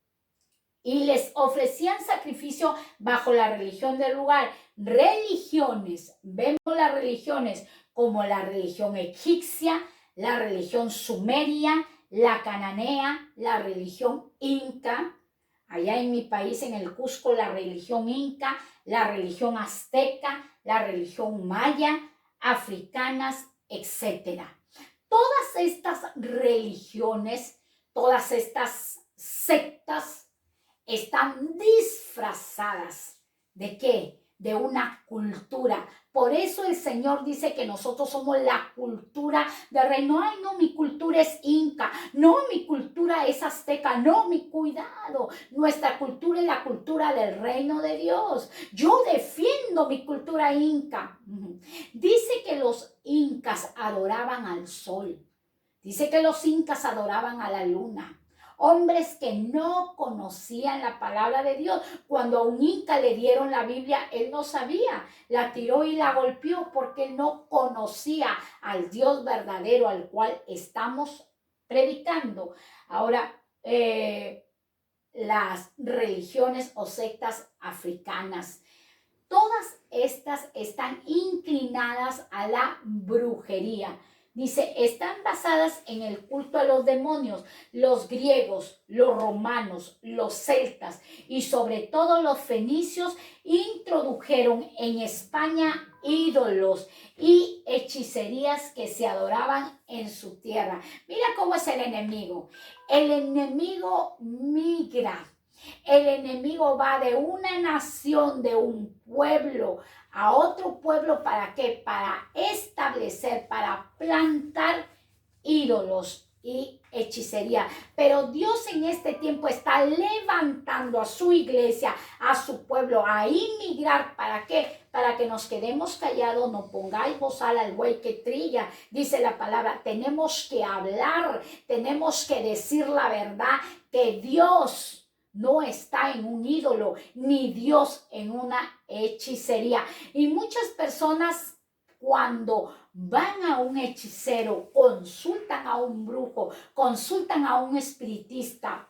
y les ofrecían sacrificio bajo la religión del lugar. Religiones, vemos las religiones como la religión egipcia, la religión sumeria, la cananea, la religión inca. Allá en mi país, en el Cusco, la religión inca, la religión azteca, la religión maya, africanas, etc. Todas estas religiones, todas estas sectas están disfrazadas. ¿De qué? De una cultura. Por eso el Señor dice que nosotros somos la cultura del reino. Ay, no, mi cultura es inca. No, mi cultura es azteca. No, mi cuidado. Nuestra cultura es la cultura del reino de Dios. Yo defiendo mi cultura inca. Dice que los incas adoraban al sol. Dice que los incas adoraban a la luna. Hombres que no conocían la palabra de Dios. Cuando a un inca le dieron la Biblia, él no sabía. La tiró y la golpeó porque él no conocía al Dios verdadero al cual estamos predicando. Ahora, las religiones o sectas africanas, todas estas están inclinadas a la brujería. Dice, están basadas en el culto a los demonios. Los griegos, los romanos, los celtas y sobre todo los fenicios introdujeron en España ídolos y hechicerías que se adoraban en su tierra. Mira cómo es el enemigo. El enemigo migra. El enemigo va de una nación, de un pueblo a otro pueblo. ¿Para qué? Para establecer, para plantar ídolos y hechicería. Pero Dios en este tiempo está levantando a su iglesia, a su pueblo, a inmigrar. ¿Para qué? Para que nos quedemos callados, no pongáis bozal al buey que trilla, dice la palabra. Tenemos que hablar, tenemos que decir la verdad, que Dios no está en un ídolo, ni Dios en una hechicería. Y muchas personas, cuando van a un hechicero, consultan a un brujo, consultan a un espiritista,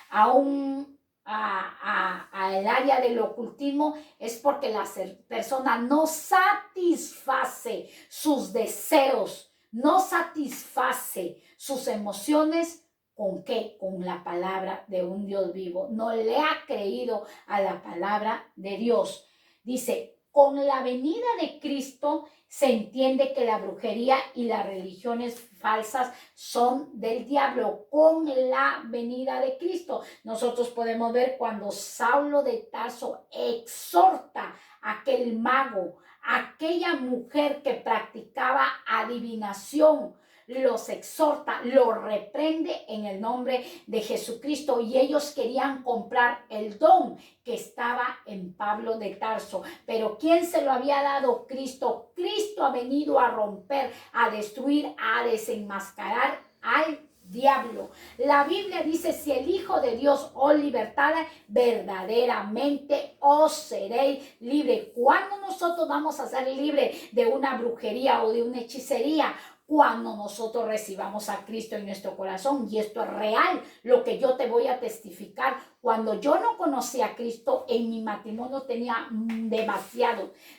a un al área del ocultismo es porque la persona no satisface sus deseos, no satisface sus emociones. ¿Con qué? Con la palabra de un Dios vivo. No le ha creído a la palabra de Dios. Dice, con la venida de Cristo se entiende que la brujería y las religiones falsas son del diablo. Con la venida de Cristo nosotros podemos ver cuando Saulo de Tarso exhorta a aquel mago, aquella mujer que practicaba adivinación, los exhorta, los reprende en el nombre de Jesucristo, y ellos querían comprar el don que estaba en Pablo de Tarso. Pero ¿quién se lo había dado? Cristo. Cristo ha venido a romper, a destruir, a desenmascarar al diablo. La Biblia dice, si el Hijo de Dios os libertara, verdaderamente os seréis libre. ¿Cuándo nosotros vamos a ser libres de una brujería o de una hechicería? Cuando nosotros recibamos a Cristo en nuestro corazón. Y esto es real, lo que yo te voy a testificar. Cuando yo no conocí a Cristo, en mi matrimonio tenía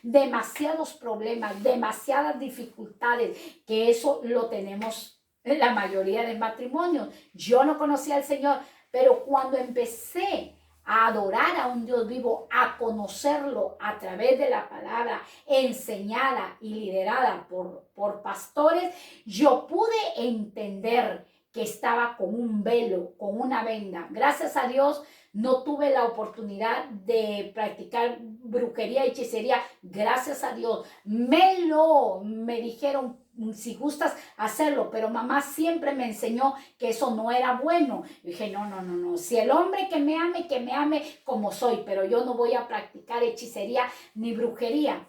demasiados problemas, demasiadas dificultades, que eso lo tenemos en la mayoría de matrimonios. Yo no conocía al Señor, pero cuando empecé a adorar a un Dios vivo, a conocerlo a través de la palabra enseñada y liderada por pastores, yo pude entender que estaba con un velo, con una venda. Gracias a Dios no tuve la oportunidad de practicar brujería y hechicería. Gracias a Dios me dijeron, si gustas hacerlo, pero mamá siempre me enseñó que eso no era bueno. Yo dije, no, si el hombre que me ame como soy, pero yo no voy a practicar hechicería ni brujería.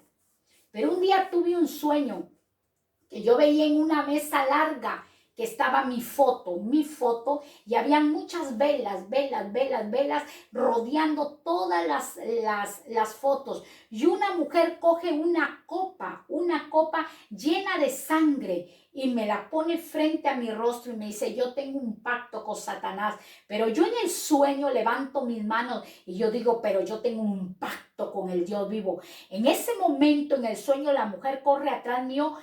Pero un día tuve un sueño que yo veía en una mesa larga que estaba mi foto, y había muchas velas rodeando todas las fotos. Y una mujer coge una copa llena de sangre y me la pone frente a mi rostro y me dice, yo tengo un pacto con Satanás. Pero yo en el sueño levanto mis manos y yo digo, pero yo tengo un pacto con el Dios vivo. En ese momento, en el sueño, la mujer corre atrás mío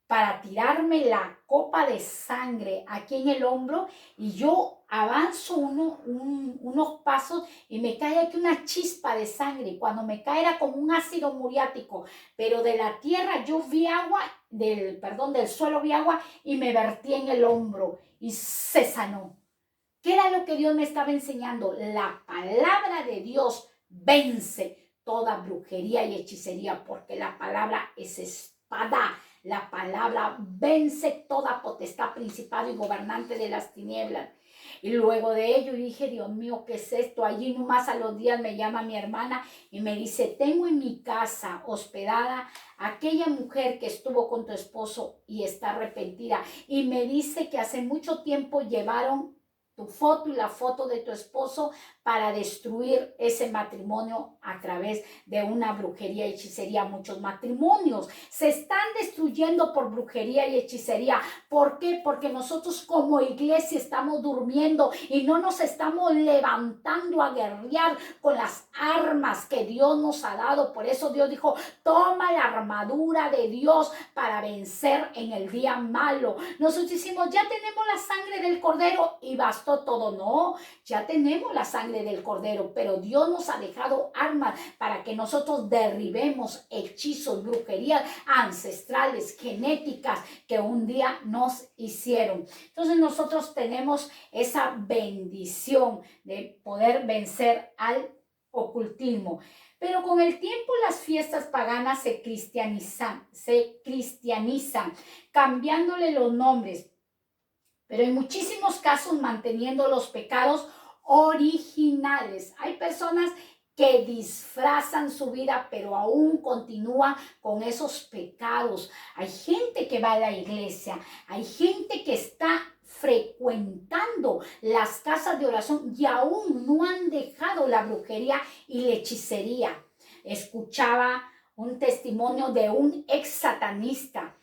para tirarme la copa de sangre aquí en el hombro, y yo avanzo unos pasos y me cae aquí una chispa de sangre, y cuando me cae era como un ácido muriático, pero de la tierra yo vi agua, del suelo vi agua y me vertí en el hombro y se sanó. ¿Qué era lo que Dios me estaba enseñando? La palabra de Dios vence toda brujería y hechicería, porque la palabra es espada. La palabra vence toda potestad, principado y gobernante de las tinieblas. Y luego de ello dije, Dios mío, ¿qué es esto? Allí nomás a los días me llama mi hermana y me dice, tengo en mi casa hospedada aquella mujer que estuvo con tu esposo y está arrepentida. Y me dice que hace mucho tiempo llevaron tu foto y la foto de tu esposo para destruir ese matrimonio a través de una brujería y hechicería. Muchos matrimonios se están destruyendo por brujería y hechicería. ¿Por qué? Porque nosotros como iglesia estamos durmiendo y no nos estamos levantando a guerrear con las armas que Dios nos ha dado. Por eso Dios dijo, toma la armadura de Dios para vencer en el día malo. Nosotros decimos, ya tenemos la sangre del Cordero y bastó todo. No, ya tenemos la sangre del Cordero, pero Dios nos ha dejado armas para que nosotros derribemos hechizos, brujerías ancestrales, genéticas que un día nos hicieron. Entonces nosotros tenemos esa bendición de poder vencer al ocultismo. Pero con el tiempo las fiestas paganas se cristianizan, cambiándole los nombres, pero en muchísimos casos manteniendo los pecados originales. Hay personas que disfrazan su vida, pero aún continúan con esos pecados. Hay gente que va a la iglesia, hay gente que está frecuentando las casas de oración y aún no han dejado la brujería y la hechicería. Escuchaba un testimonio de un ex satanista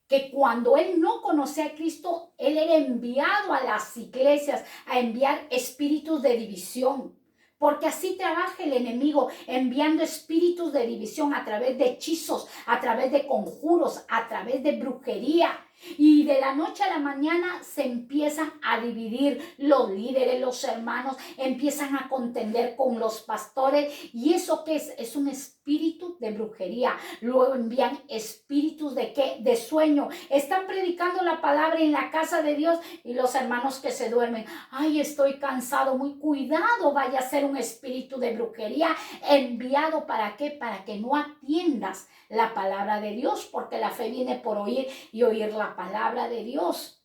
que cuando él no conocía a Cristo, él era enviado a las iglesias a enviar espíritus de división. Porque así trabaja el enemigo, enviando espíritus de división a través de hechizos, a través de conjuros, a través de brujería. Y de la noche a la mañana se empiezan a dividir los líderes, los hermanos, empiezan a contender con los pastores. ¿Y eso qué es? Es un espíritu de brujería. Luego envían espíritus de ¿qué? De sueño. Están predicando la palabra en la casa de Dios y los hermanos que se duermen. Ay, estoy cansado. Muy cuidado, vaya a ser un espíritu de brujería enviado ¿para qué? Para que no atiendas la palabra de Dios, porque la fe viene por oír y oír la palabra de Dios.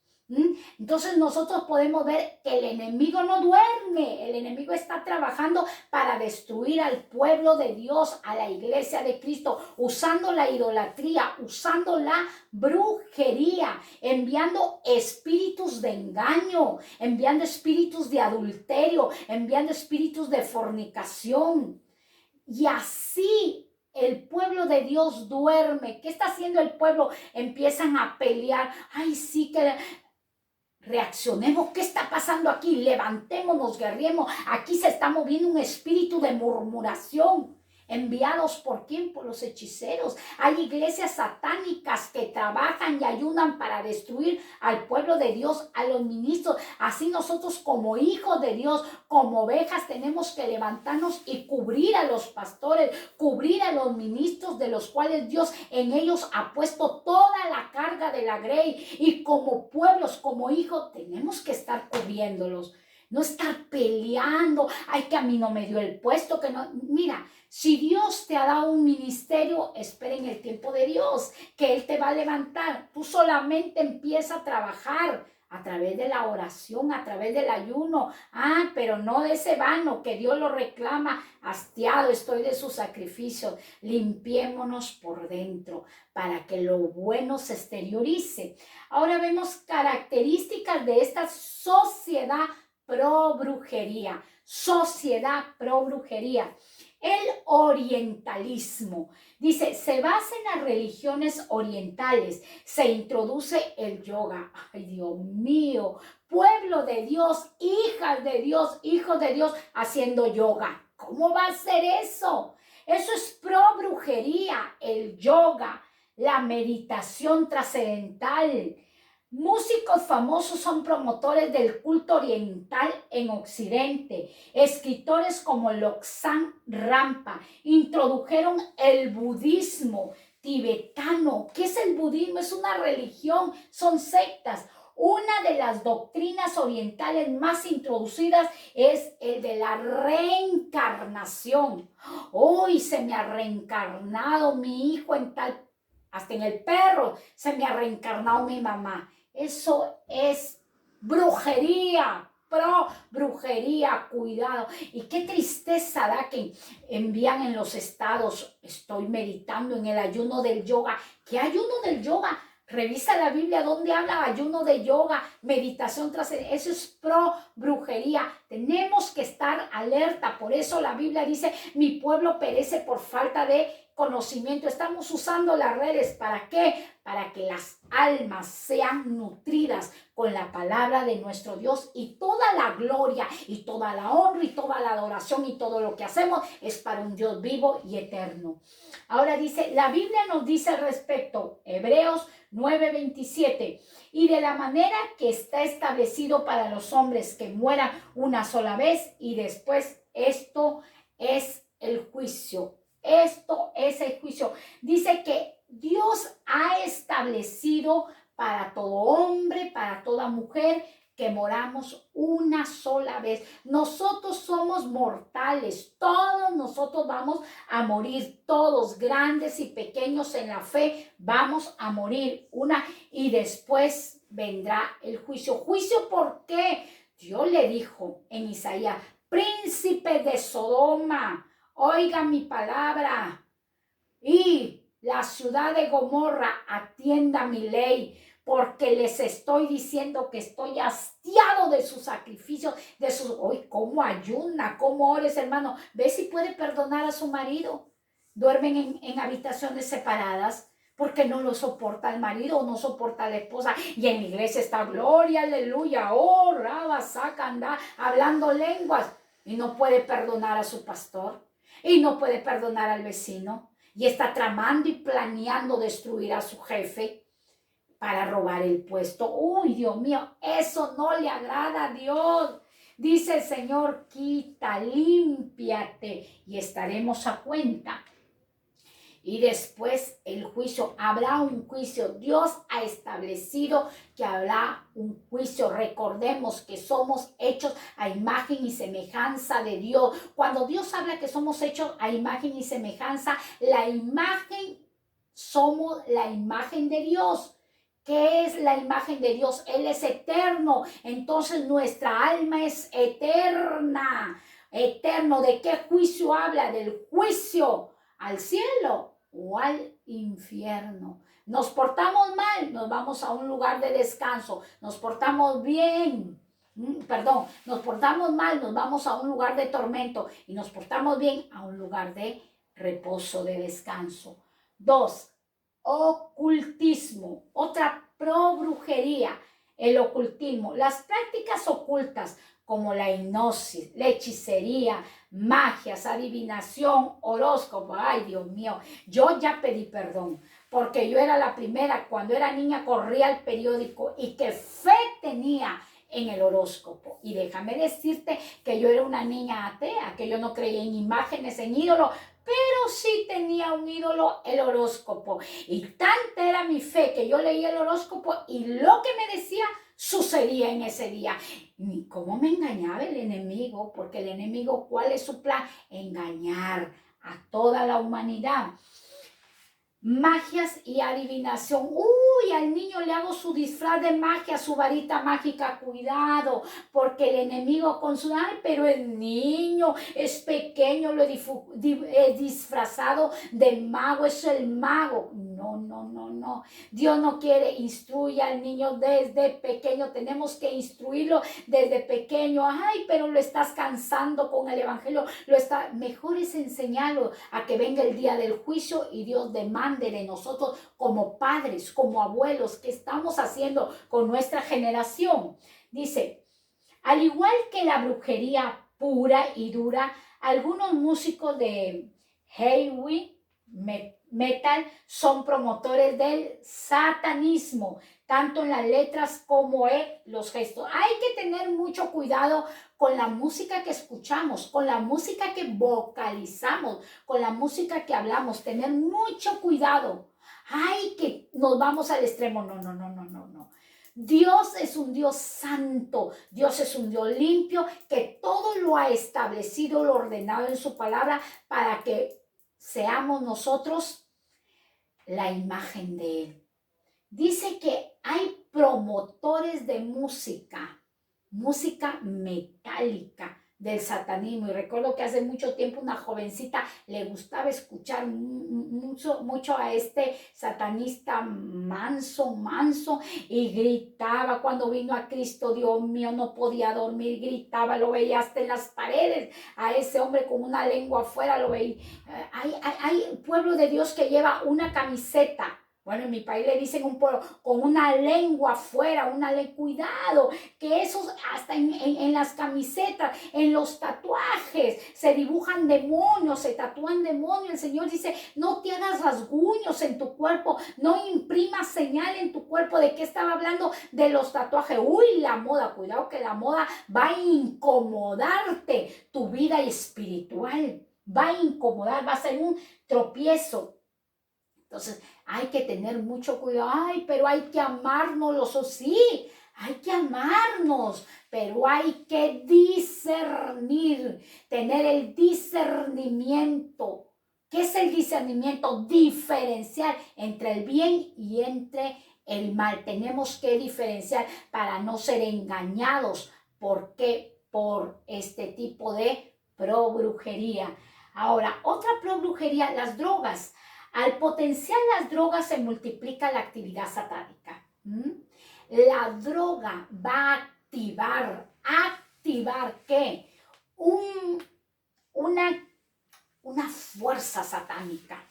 Entonces nosotros podemos ver que el enemigo no duerme, el enemigo está trabajando para destruir al pueblo de Dios, a la iglesia de Cristo, usando la idolatría, usando la brujería, enviando espíritus de engaño, enviando espíritus de adulterio, enviando espíritus de fornicación. Y así el pueblo de Dios duerme. ¿Qué está haciendo el pueblo? Empiezan a pelear. Ay, sí que reaccionemos. ¿Qué está pasando aquí? Levantémonos, guerriemos. Aquí se está moviendo un espíritu de murmuración. ¿Enviados por quién? Por los hechiceros. Hay iglesias satánicas que trabajan y ayudan para destruir al pueblo de Dios, a los ministros. Así nosotros como hijos de Dios, como ovejas, tenemos que levantarnos y cubrir a los pastores, cubrir a los ministros de los cuales Dios en ellos ha puesto toda la carga de la grey. Y como pueblos, como hijos, tenemos que estar cubriéndolos. No estar peleando, ay, que a mí no me dio el puesto, que no. Mira, si Dios te ha dado un ministerio, espera en el tiempo de Dios, que Él te va a levantar. Tú solamente empieza a trabajar a través de la oración, a través del ayuno. Pero no de ese vano, que Dios lo reclama. Hastiado estoy de sus sacrificios. Limpiémonos por dentro para que lo bueno se exteriorice. Ahora vemos características de esta sociedad pro brujería, sociedad pro brujería. El orientalismo, dice, se basa en las religiones orientales, se introduce el yoga. Ay, Dios mío, pueblo de Dios, hijas de Dios, hijos de Dios haciendo yoga. ¿Cómo va a ser eso? Eso es pro brujería, el yoga, la meditación trascendental. Músicos famosos son promotores del culto oriental en Occidente. Escritores como Lobsang Rampa introdujeron el budismo tibetano. ¿Qué es el budismo? Es una religión, son sectas. Una de las doctrinas orientales más introducidas es el de la reencarnación. Hoy se me ha reencarnado mi hijo en tal, hasta en el perro se me ha reencarnado mi mamá. Eso es brujería, pro brujería, cuidado. Y qué tristeza da que envían en los estados, estoy meditando en el ayuno del yoga. ¿Qué ayuno del yoga? Revisa la Biblia donde habla ayuno de yoga, meditación trascendental. Eso es pro brujería. Tenemos que estar alerta. Por eso la Biblia dice, mi pueblo perece por falta de conocimiento. Estamos usando las redes. ¿Para qué? Para que las almas sean nutridas con la palabra de nuestro Dios, y toda la gloria y toda la honra y toda la adoración y todo lo que hacemos es para un Dios vivo y eterno. Ahora dice, la Biblia nos dice al respecto, Hebreos 9:27, y de la manera que está establecido para los hombres que mueran una sola vez y después esto es el juicio. Esto es el juicio. Dice que Dios ha establecido para todo hombre, para toda mujer, que moramos una sola vez. Nosotros somos mortales, todos nosotros vamos a morir, todos, grandes y pequeños en la fe, vamos a morir y después vendrá el juicio. ¿Juicio por qué? Dios le dijo en Isaías, príncipe de Sodoma, oiga mi palabra, y la ciudad de Gomorra, atienda mi ley, porque les estoy diciendo que estoy hastiado de sus sacrificios, de sus... Hoy, ¿cómo ayuna? ¿Cómo ores, hermano? Ve si puede perdonar a su marido. Duermen en habitaciones separadas porque no lo soporta el marido o no soporta a la esposa. Y en la iglesia está gloria, aleluya, oh, raba, saca, anda, hablando lenguas. y no puede perdonar a su pastor y no puede perdonar al vecino y está tramando y planeando destruir a su jefe para robar el puesto. Uy, Dios mío, eso no le agrada a Dios. Dice el Señor, quita, límpiate y estaremos a cuenta. Y después el juicio, habrá un juicio. Dios ha establecido que habrá un juicio. Recordemos que somos hechos a imagen y semejanza de Dios. Cuando Dios habla que somos hechos a imagen y semejanza, somos la imagen de Dios. ¿Qué es la imagen de Dios? Él es eterno. Entonces nuestra alma es eterna. Eterno. ¿De qué juicio habla? Del juicio al cielo o al infierno. Nos portamos mal, nos vamos a un lugar de descanso. Nos portamos bien, nos portamos mal, nos vamos a un lugar de tormento. Y nos portamos bien a un lugar de reposo, de descanso. 2. Ocultismo, otra probrujería, el ocultismo, las prácticas ocultas como la hipnosis, la hechicería, magias, adivinación, horóscopo. Ay, Dios mío, yo ya pedí perdón porque yo era la primera, cuando era niña corría al periódico y qué fe tenía en el horóscopo. Y déjame decirte que yo era una niña atea, que yo no creía en imágenes, en ídolos, pero sí tenía un ídolo, el horóscopo. Y tanta era mi fe que yo leía el horóscopo y lo que me decía sucedía en ese día. ¿Y cómo me engañaba el enemigo? Porque el enemigo, ¿cuál es su plan? Engañar a toda la humanidad. Magias y adivinación. Uy, al niño le hago su disfraz de magia, su varita mágica. Cuidado, porque el enemigo con su... Ay, pero el niño es pequeño, lo he disfrazado de mago, es el mago. No, no, no, no. Dios no quiere, instruye al niño desde pequeño. Tenemos que instruirlo desde pequeño. Ay, pero lo estás cansando con el evangelio. Mejor es enseñarlo a que venga el día del juicio y Dios demanda de nosotros como padres, como abuelos, ¿qué estamos haciendo con nuestra generación? Dice, al igual que la brujería pura y dura, algunos músicos de heavy metal son promotores del satanismo, tanto en las letras como en los gestos. Hay que tener mucho cuidado con la música que escuchamos, con la música que vocalizamos, con la música que hablamos, tener mucho cuidado. Ay, que nos vamos al extremo. No, no, no, no, no, no. Dios es un Dios santo, Dios es un Dios limpio, que todo lo ha establecido, lo ordenado en su palabra para que seamos nosotros la imagen de Él. Dice que hay promotores de música metálica del satanismo. Y recuerdo que hace mucho tiempo una jovencita le gustaba escuchar mucho a este satanista manso, y gritaba cuando vino a Cristo. Dios mío, no podía dormir, gritaba, lo veía hasta en las paredes, a ese hombre con una lengua afuera, lo veía. Hay pueblo de Dios que lleva una camiseta. Bueno, en mi país le dicen un pueblo con una lengua afuera, cuidado, que esos hasta en las camisetas, en los tatuajes, se dibujan demonios, se tatúan demonios. El Señor dice, no te hagas rasguños en tu cuerpo, no imprimas señal en tu cuerpo. ¿De qué estaba hablando? De los tatuajes. Uy, la moda, cuidado que la moda va a incomodarte tu vida espiritual, va a incomodar, va a ser un tropiezo. Entonces, hay que tener mucho cuidado. Ay, pero hay que amarnos, o sí, hay que amarnos, pero hay que discernir, tener el discernimiento. ¿Qué es el discernimiento? Diferenciar entre el bien y entre el mal. Tenemos que diferenciar para no ser engañados. ¿Por qué? Por este tipo de probrujería. Ahora, otra probrujería, las drogas. Al potenciar las drogas se multiplica la actividad satánica. La droga va a activar ¿qué? Una fuerza satánica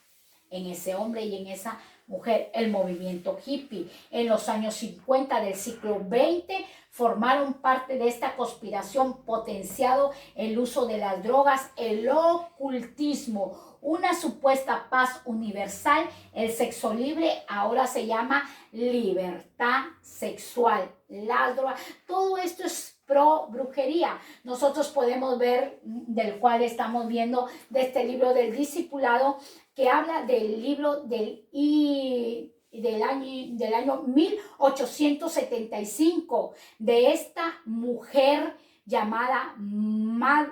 en ese hombre y en esa mujer. El movimiento hippie en los años 50 del siglo XX formaron parte de esta conspiración, potenciado el uso de las drogas, el ocultismo, una supuesta paz universal, el sexo libre, ahora se llama libertad sexual, las drogas. Todo esto es pro brujería. Nosotros podemos ver, del cual estamos viendo, de este libro del discipulado, que habla del libro del año 1875, de esta mujer llamada Madame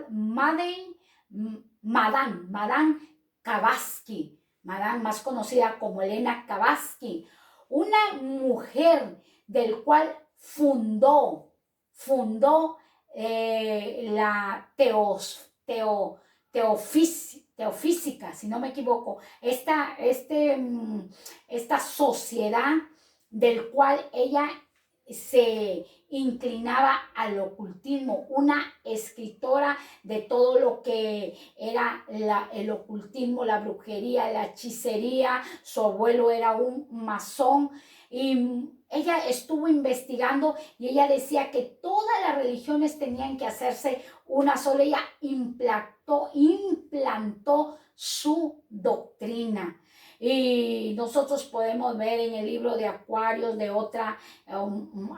Blavatsky, Madame más conocida como Elena Blavatsky, una mujer del cual fundó la teofísica, si no me equivoco, esta sociedad del cual ella se inclinaba al ocultismo, una escritora de todo lo que era el ocultismo, la brujería, la hechicería. Su abuelo era un masón y ella estuvo investigando y ella decía que todas las religiones tenían que hacerse una sola. Ella implantó su doctrina. Y nosotros podemos ver en el libro de Acuarios de otra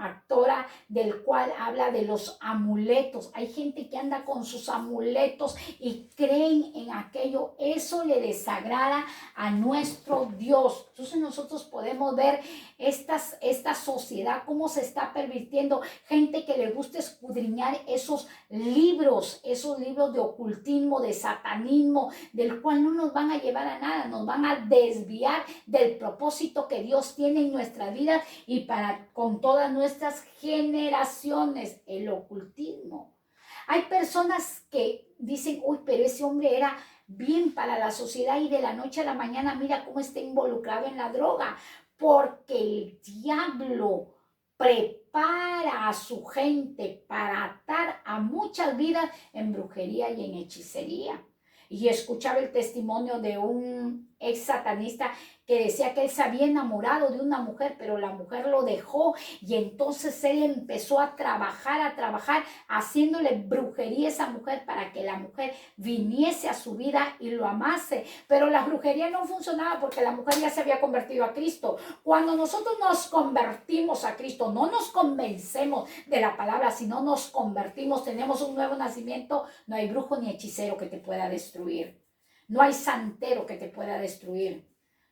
actora, del cual habla de los amuletos. Hay gente que anda con sus amuletos y creen en aquello. Eso le desagrada a nuestro Dios. Entonces nosotros podemos ver esta sociedad, cómo se está pervirtiendo. Gente que le gusta escudriñar esos libros de ocultismo, de satanismo, del cual no nos van a llevar a nada, nos van a desviar del propósito que Dios tiene en nuestras vidas y con todas nuestras generaciones. El ocultismo. Hay personas que dicen, uy, pero ese hombre era bien para la sociedad, y de la noche a la mañana mira cómo está involucrado en la droga, porque el diablo prepara a su gente para atar a muchas vidas en brujería y en hechicería. Y escuchaba el testimonio de un ex satanista que decía que él se había enamorado de una mujer, pero la mujer lo dejó, y entonces él empezó a trabajar, haciéndole brujería a esa mujer para que la mujer viniese a su vida y lo amase. Pero la brujería no funcionaba porque la mujer ya se había convertido a Cristo. Cuando nosotros nos convertimos a Cristo, no nos convencemos de la palabra, sino nos convertimos, tenemos un nuevo nacimiento, no hay brujo ni hechicero que te pueda destruir. No hay santero que te pueda destruir.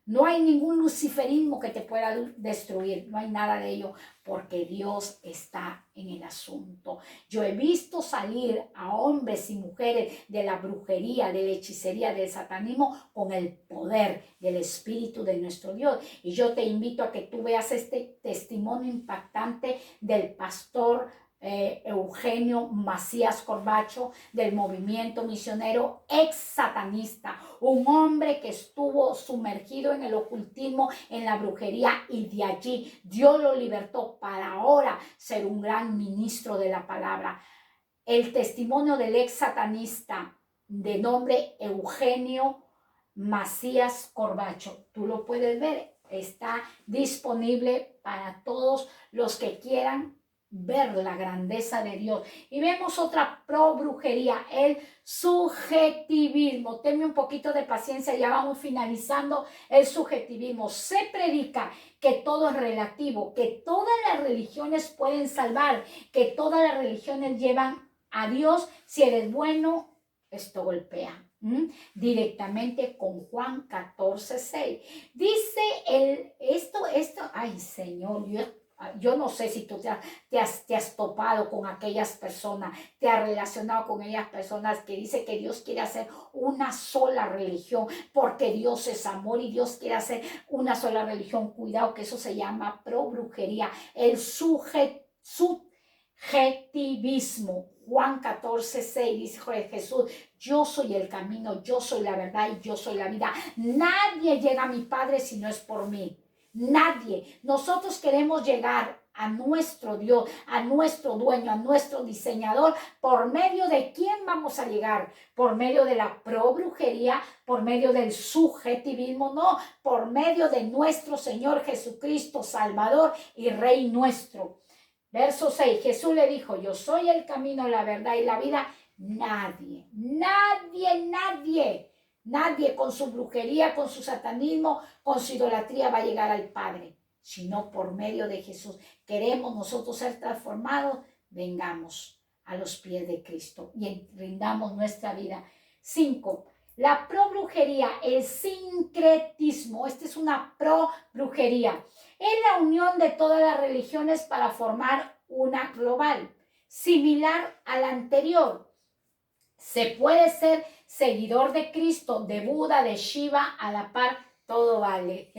No hay ningún luciferismo que te pueda destruir. No hay nada de ello, porque Dios está en el asunto. Yo he visto salir a hombres y mujeres de la brujería, de la hechicería, del satanismo, con el poder del Espíritu de nuestro Dios. Y yo te invito a que tú veas este testimonio impactante del pastor Eugenio Macías Corbacho, del movimiento misionero, ex satanista, un hombre que estuvo sumergido en el ocultismo, en la brujería, y de allí Dios lo libertó para ahora ser un gran ministro de la palabra. El testimonio del ex satanista de nombre Eugenio Macías Corbacho, tú lo puedes ver, está disponible para todos los que quieran ver la grandeza de Dios. Y vemos otra pro brujería, el subjetivismo. Tenme un poquito de paciencia, ya vamos finalizando. El subjetivismo. Se predica que todo es relativo, que todas las religiones pueden salvar, que todas las religiones llevan a Dios. Si eres bueno, esto golpea. Directamente con Juan 14:6. Dice esto, ay Señor, yo no sé si tú te has topado con aquellas personas, te has relacionado con aquellas personas que dicen que Dios quiere hacer una sola religión, porque Dios es amor y Dios quiere hacer una sola religión. Cuidado, que eso se llama pro brujería, el subjetivismo. Juan 14:6 dice Jesús: yo soy el camino, yo soy la verdad y yo soy la vida. Nadie llega a mi Padre si no es por mí. Nadie. Nosotros queremos llegar a nuestro Dios, a nuestro dueño, a nuestro diseñador. ¿Por medio de quién vamos a llegar? ¿Por medio de la pro-brujería? ¿Por medio del subjetivismo? No, por medio de nuestro Señor Jesucristo, Salvador y Rey nuestro. Verso 6, Jesús le dijo, yo soy el camino, la verdad y la vida. Nadie, nadie, nadie, nadie con su brujería, con su satanismo, con su idolatría va a llegar al Padre, sino por medio de Jesús. Queremos nosotros ser transformados, vengamos a los pies de Cristo y rindamos nuestra vida. 5. La pro-brujería, el sincretismo. Esta es una pro-brujería. Es la unión de todas las religiones para formar una global, similar a la anterior. Se puede ser seguidor de Cristo, de Buda, de Shiva, a la par, todo vale.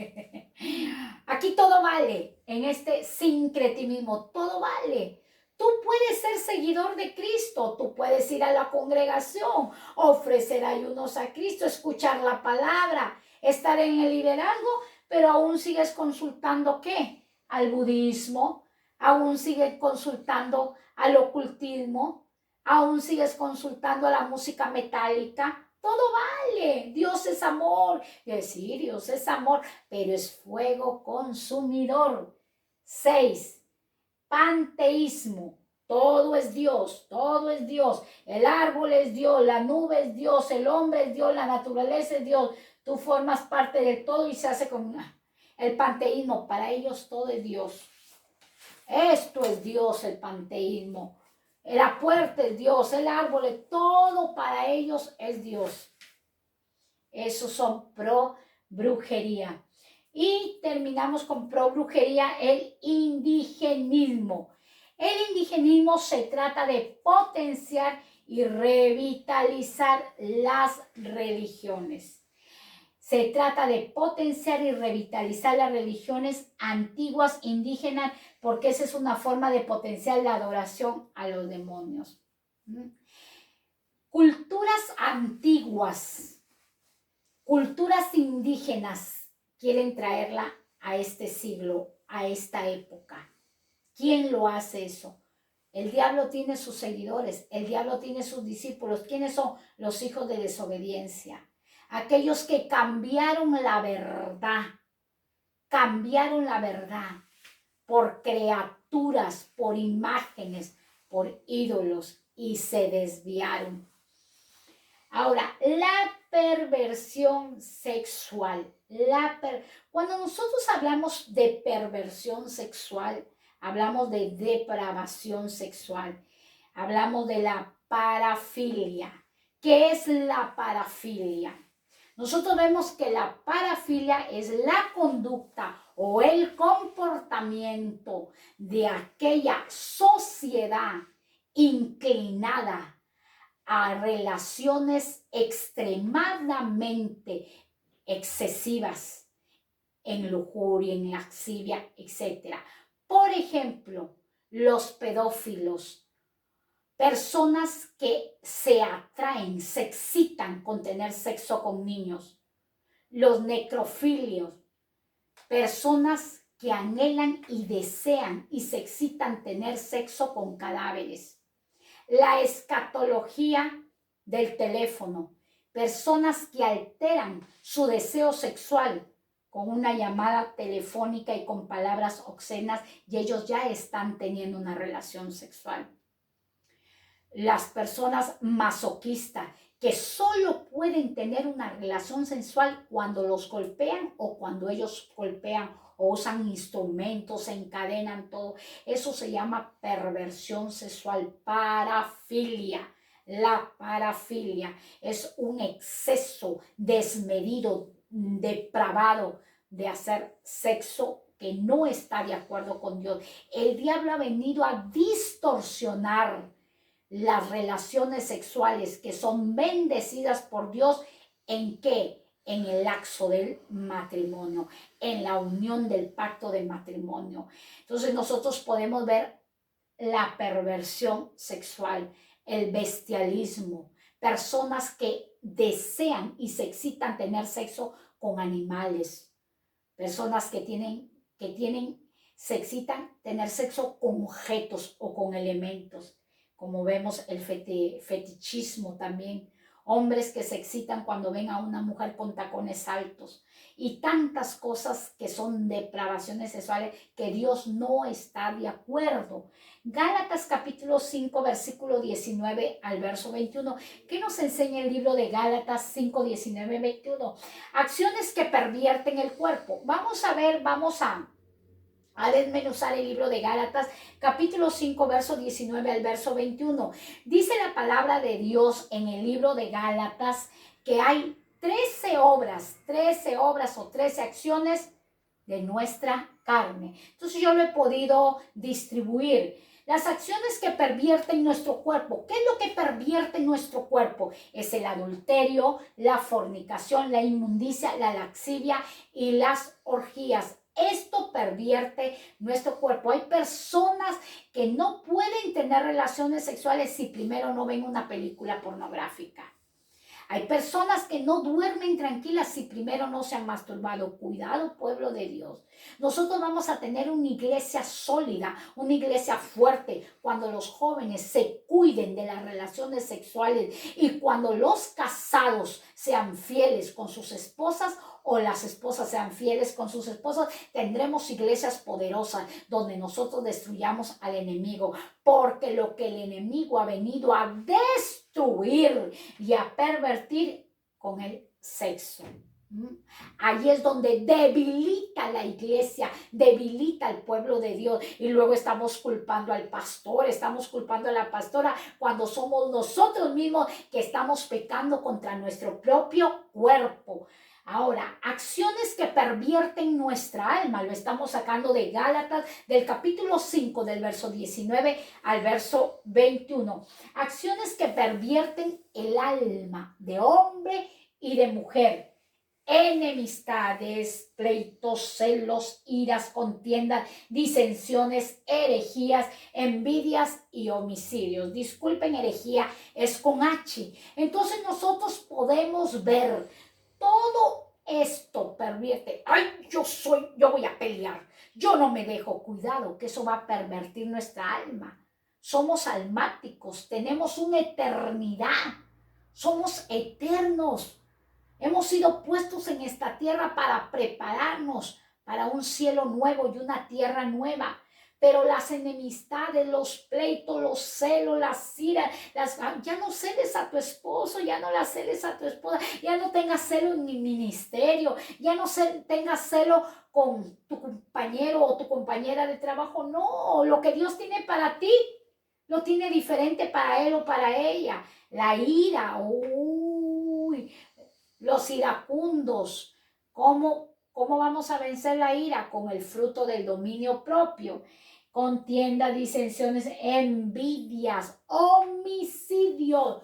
Aquí todo vale, en este sincretismo, todo vale. Tú puedes ser seguidor de Cristo, tú puedes ir a la congregación, ofrecer ayunos a Cristo, escuchar la palabra, estar en el liderazgo, pero aún sigues consultando ¿qué? Al budismo, aún sigues consultando al ocultismo, aún sigues consultando a la música metálica. Todo vale, Dios es amor. Sí, Dios es amor, pero es fuego consumidor. 6. Panteísmo. Todo es Dios, todo es Dios. El árbol es Dios, la nube es Dios, el hombre es Dios, la naturaleza es Dios. Tú formas parte de todo y se hace con el panteísmo. Para ellos todo es Dios. Esto es Dios, el panteísmo. La puerta es Dios, el árbol, todo para ellos es Dios. Esos son pro-brujería. Y terminamos con pro-brujería, el indigenismo. El indigenismo se trata de potenciar y revitalizar las religiones. Se trata de potenciar y revitalizar las religiones antiguas indígenas, porque esa es una forma de potenciar la adoración a los demonios. Culturas antiguas, culturas indígenas, quieren traerla a este siglo, a esta época. ¿Quién lo hace eso? El diablo tiene sus seguidores, el diablo tiene sus discípulos. ¿Quiénes son? Los hijos de desobediencia. Aquellos que cambiaron la verdad por criaturas, por imágenes, por ídolos y se desviaron. Ahora, la perversión sexual. Cuando nosotros hablamos de perversión sexual, hablamos de depravación sexual, hablamos de la parafilia. ¿Qué es la parafilia? Nosotros vemos que la parafilia es la conducta o el comportamiento de aquella sociedad inclinada a relaciones extremadamente excesivas en lujuria, en lascivia, etc. Por ejemplo, los pedófilos, personas que se atraen, se excitan con tener sexo con niños. Los necrofilios, personas que anhelan y desean y se excitan tener sexo con cadáveres. La escatología del teléfono, personas que alteran su deseo sexual con una llamada telefónica y con palabras obscenas y ellos ya están teniendo una relación sexual. Las personas masoquistas que solo pueden tener una relación sensual cuando los golpean o cuando ellos golpean o usan instrumentos, se encadenan todo. Eso se llama perversión sexual, parafilia. La parafilia es un exceso desmedido, depravado de hacer sexo que no está de acuerdo con Dios. El diablo ha venido a distorsionar las relaciones sexuales que son bendecidas por Dios. ¿En qué? En el laxo del matrimonio, en la unión del pacto de matrimonio. Entonces nosotros podemos ver la perversión sexual, el bestialismo, personas que desean y se excitan tener sexo con animales, Personas se excitan tener sexo con objetos o con elementos, como vemos el fetichismo también. Hombres que se excitan cuando ven a una mujer con tacones altos y tantas cosas que son depravaciones sexuales que Dios no está de acuerdo. Gálatas capítulo 5 versículo 19 al verso 21. ¿Qué nos enseña el libro de Gálatas 5, 19, 21? Acciones que pervierten el cuerpo. Vamos a desmenuzar el libro de Gálatas, capítulo 5, verso 19 al verso 21. Dice la palabra de Dios en el libro de Gálatas que hay 13 obras o 13 acciones de nuestra carne. Entonces yo lo he podido distribuir. Las acciones que pervierten nuestro cuerpo. ¿Qué es lo que pervierte nuestro cuerpo? Es el adulterio, la fornicación, la inmundicia, la laxivia y las orgías. Esto pervierte nuestro cuerpo. Hay personas que no pueden tener relaciones sexuales si primero no ven una película pornográfica. Hay personas que no duermen tranquilas si primero no se han masturbado. Cuidado, pueblo de Dios. Nosotros vamos a tener una iglesia sólida, una iglesia fuerte, cuando los jóvenes se cuiden de las relaciones sexuales y cuando los casados sean fieles con sus esposas o las esposas sean fieles con sus esposos. Tendremos iglesias poderosas donde nosotros destruyamos al enemigo, porque lo que el enemigo ha venido a destruir y a pervertir con el sexo. Ahí es donde debilita la iglesia, debilita al pueblo de Dios, y luego estamos culpando al pastor, estamos culpando a la pastora, cuando somos nosotros mismos que estamos pecando contra nuestro propio cuerpo. Ahora, acciones que pervierten nuestra alma, lo estamos sacando de Gálatas, del capítulo 5, del verso 19 al verso 21. Acciones que pervierten el alma de hombre y de mujer. Enemistades, pleitos, celos, iras, contiendas, disensiones, herejías, envidias y homicidios. Disculpen, herejía es con H. Entonces nosotros podemos ver todo esto pervierte. Ay, yo voy a pelear. Yo no me dejo. Cuidado, que eso va a pervertir nuestra alma. Somos almáticos, tenemos una eternidad. Somos eternos. Hemos sido puestos en esta tierra para prepararnos para un cielo nuevo y una tierra nueva. Pero las enemistades, los pleitos, los celos, las iras, ya no celes a tu esposo, ya no la celes a tu esposa, ya no tengas celo en el ministerio, ya no tengas celo con tu compañero o tu compañera de trabajo. No, lo que Dios tiene para ti, lo tiene diferente para él o para ella. La ira, los iracundos. ¿Cómo vamos a vencer la ira? Con el fruto del dominio propio. Contienda, disensiones, envidias, homicidios.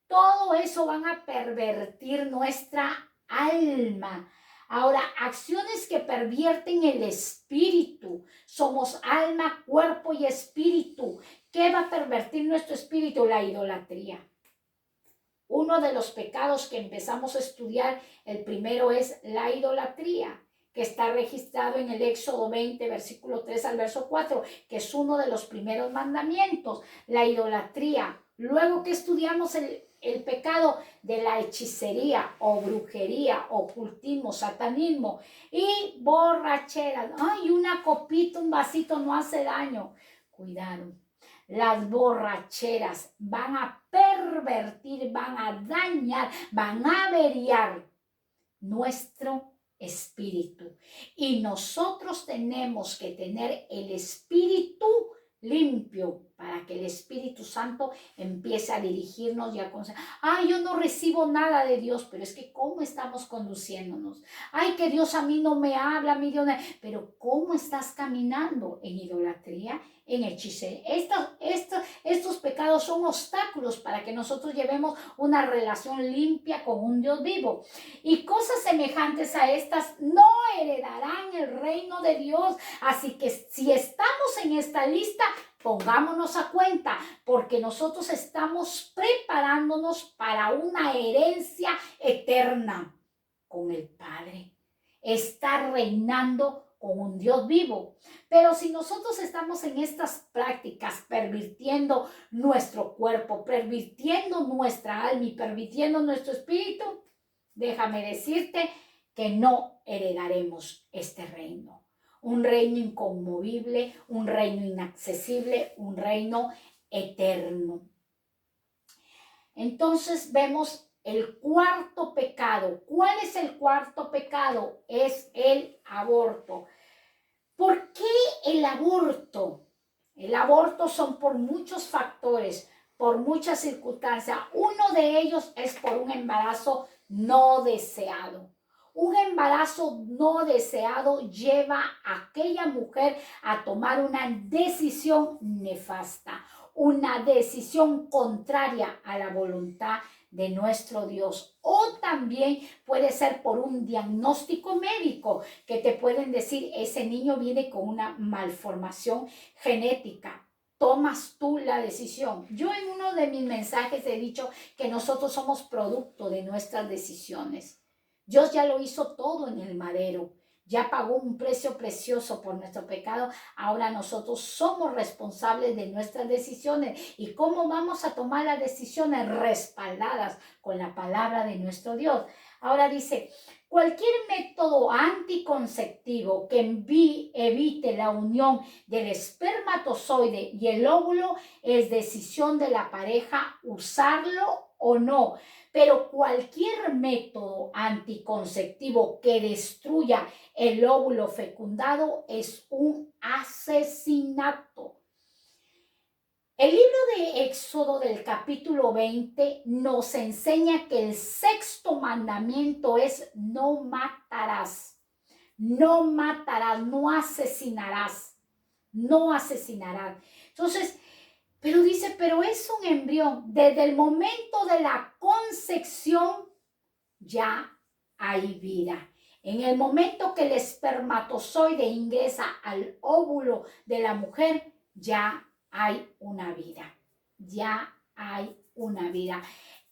Todo eso van a pervertir nuestra alma. Ahora, acciones que pervierten el espíritu. Somos alma, cuerpo y espíritu. ¿Qué va a pervertir nuestro espíritu? La idolatría. Uno de los pecados que empezamos a estudiar, el primero es la idolatría, que está registrado en el Éxodo 20, versículo 3 al verso 4, que es uno de los primeros mandamientos, la idolatría. Luego que estudiamos el pecado de la hechicería o brujería, ocultismo, satanismo y borrachera. Ay, una copita, un vasito no hace daño. Cuidado. Las borracheras van a pervertir, van a dañar, van a averiar nuestro espíritu. Y nosotros tenemos que tener el espíritu limpio para que el Espíritu Santo empiece a dirigirnos y a aconsejar. Ay, yo no recibo nada de Dios, pero es que ¿cómo estamos conduciéndonos? Ay, que Dios a mí no me habla, a mí Dios no... Pero ¿cómo estás caminando? En idolatría, en hechicería. Estos pecados son obstáculos para que nosotros llevemos una relación limpia con un Dios vivo. Y cosas semejantes a estas no heredarán el reino de Dios. Así que si estamos en esta lista, pongámonos a cuenta, porque nosotros estamos preparándonos para una herencia eterna con el Padre. está reinando con un Dios vivo. Pero si nosotros estamos en estas prácticas, pervirtiendo nuestro cuerpo, pervirtiendo nuestra alma y pervirtiendo nuestro espíritu, déjame decirte que no heredaremos este reino. Un reino inconmovible, un reino inaccesible, un reino eterno. Entonces vemos el cuarto pecado. ¿Cuál es el cuarto pecado? Es el aborto. ¿Por qué el aborto? El aborto son por muchos factores, por muchas circunstancias. Uno de ellos es por un embarazo no deseado. Un embarazo no deseado lleva a aquella mujer a tomar una decisión nefasta, una decisión contraria a la voluntad de nuestro Dios. O también puede ser por un diagnóstico médico que te pueden decir, ese niño viene con una malformación genética. Tomas tú la decisión. Yo en uno de mis mensajes he dicho que nosotros somos producto de nuestras decisiones. Dios ya lo hizo todo en el madero. Ya pagó un precio precioso por nuestro pecado. Ahora nosotros somos responsables de nuestras decisiones. ¿Y cómo vamos a tomar las decisiones? Respaldadas con la palabra de nuestro Dios. Ahora dice, cualquier método anticonceptivo que evite la unión del espermatozoide y el óvulo es decisión de la pareja usarlo o no. Pero cualquier método anticonceptivo que destruya el óvulo fecundado es un asesinato. El libro de Éxodo del capítulo 20 nos enseña que el sexto mandamiento es no matarás. No matarás, no asesinarás. No asesinarás. Entonces, pero dice, pero es un embrión. Desde el momento de la concepción ya hay vida. En el momento que el espermatozoide ingresa al óvulo de la mujer, ya hay una vida. Ya hay una vida.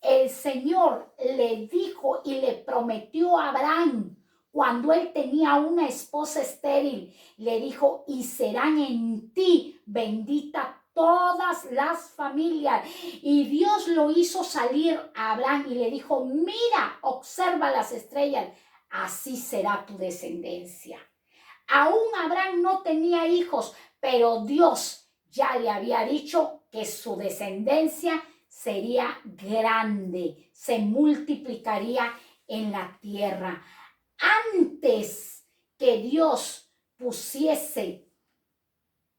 El Señor le dijo y le prometió a Abraham, cuando él tenía una esposa estéril, le dijo, y serán en ti bendita todas las familias. Y Dios lo hizo salir a Abraham y le dijo, mira, observa las estrellas, así será tu descendencia. Aún Abraham no tenía hijos, pero Dios ya le había dicho que su descendencia sería grande, se multiplicaría en la tierra. Antes que Dios pusiese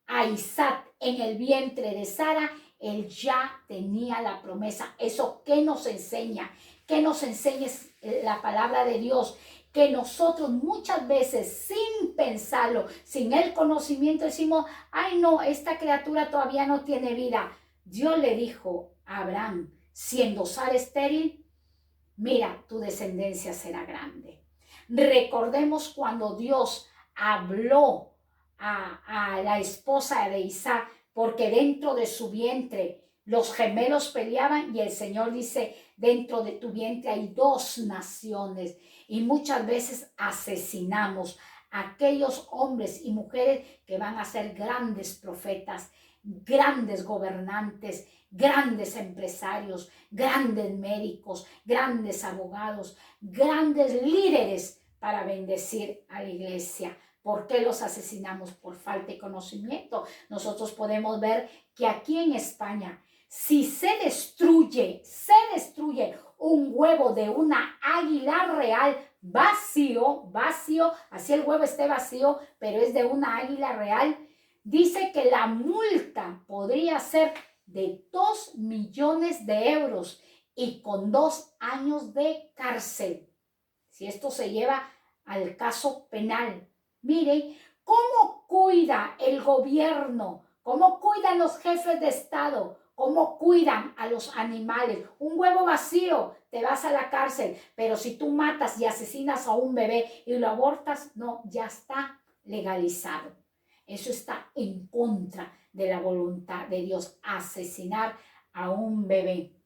a Isaac en el vientre de Sara, él ya tenía la promesa. ¿Eso qué nos enseña? ¿Qué nos enseña la palabra de Dios? Que nosotros muchas veces sin pensarlo, sin el conocimiento, decimos, ay no, esta criatura todavía no tiene vida. Dios le dijo a Abraham, siendo Sara estéril, mira, tu descendencia será grande. Recordemos cuando Dios habló a la esposa de Isaac, porque dentro de su vientre los gemelos peleaban y el Señor dice, dentro de tu vientre hay dos naciones. Y muchas veces asesinamos a aquellos hombres y mujeres que van a ser grandes profetas, grandes gobernantes, grandes empresarios, grandes médicos, grandes abogados, grandes líderes para bendecir a la iglesia. ¿Por qué los asesinamos? Por falta de conocimiento. Nosotros podemos ver que aquí en España, si se destruye un huevo de una águila real vacío, así el huevo esté vacío, pero es de una águila real, dice que la multa podría ser de 2 millones de euros y con 2 años de cárcel. Si esto se lleva al caso penal. Miren, ¿cómo cuida el gobierno? ¿Cómo cuidan los jefes de Estado? ¿Cómo cuidan a los animales? Un huevo vacío, te vas a la cárcel. Pero si tú matas y asesinas a un bebé y lo abortas, no, ya está legalizado. Eso está en contra de la voluntad de Dios, asesinar a un bebé.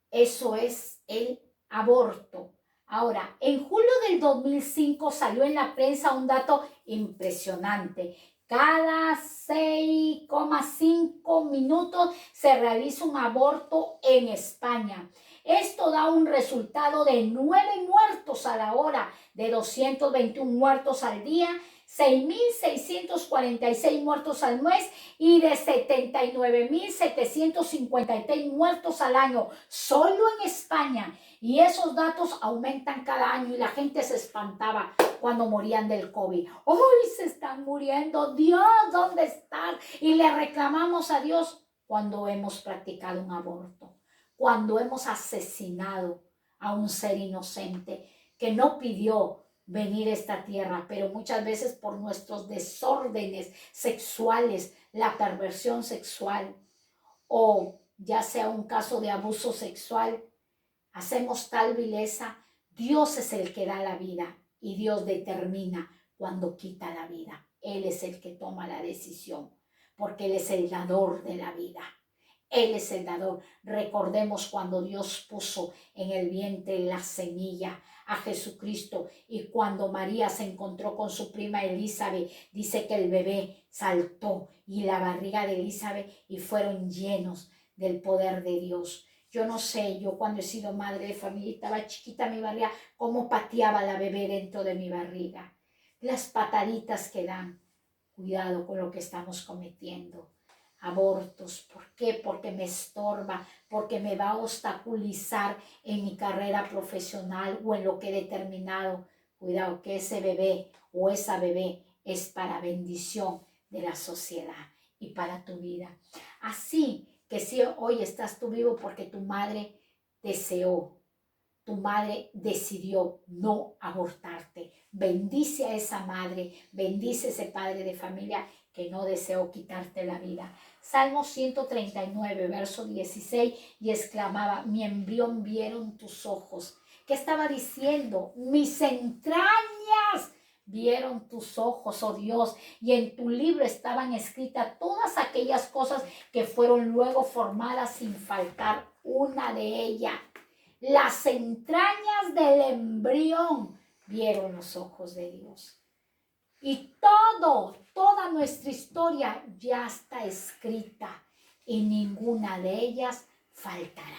Eso es el aborto. Ahora, en julio del 2005 salió en la prensa un dato impresionante. Cada 6,5 minutos se realiza un aborto en España. Esto da un resultado de 9 muertos a la hora, de 221 muertos al día, 6.646 muertos al mes y de 79.753 muertos al año, solo en España. Y esos datos aumentan cada año y la gente se espantaba cuando morían del COVID. ¡Hoy se están muriendo! Dios, ¿dónde estás? Y le reclamamos a Dios cuando hemos practicado un aborto, cuando hemos asesinado a un ser inocente que no pidió venir a esta tierra, pero muchas veces por nuestros desórdenes sexuales, la perversión sexual o ya sea un caso de abuso sexual, hacemos tal vileza. Dios es el que da la vida y Dios determina cuando quita la vida. Él es el que toma la decisión, porque Él es el dador de la vida. Él es el dador. Recordemos cuando Dios puso en el vientre la semilla a Jesucristo y cuando María se encontró con su prima Elizabeth, dice que el bebé saltó y la barriga de Elizabeth y fueron llenos del poder de Dios. Yo no sé, yo cuando he sido madre de familia, estaba chiquita mi barriga, cómo pateaba la bebé dentro de mi barriga. Las pataditas que dan. Cuidado con lo que estamos cometiendo. Abortos, ¿por qué? Porque me estorba, porque me va a obstaculizar en mi carrera profesional o en lo que he determinado. Cuidado que ese bebé o esa bebé es para bendición de la sociedad y para tu vida. Así que si hoy estás tú vivo porque tu madre deseó, tu madre decidió no abortarte. Bendice a esa madre, bendice a ese padre de familia que no deseó quitarte la vida. Salmo 139, verso 16, y exclamaba, mi embrión vieron tus ojos. ¿Qué estaba diciendo? Mis entrañas vieron tus ojos, oh Dios, y en tu libro estaban escritas todas aquellas cosas que fueron luego formadas sin faltar una de ellas. Las entrañas del embrión vieron los ojos de Dios. Y toda nuestra historia ya está escrita y ninguna de ellas faltará.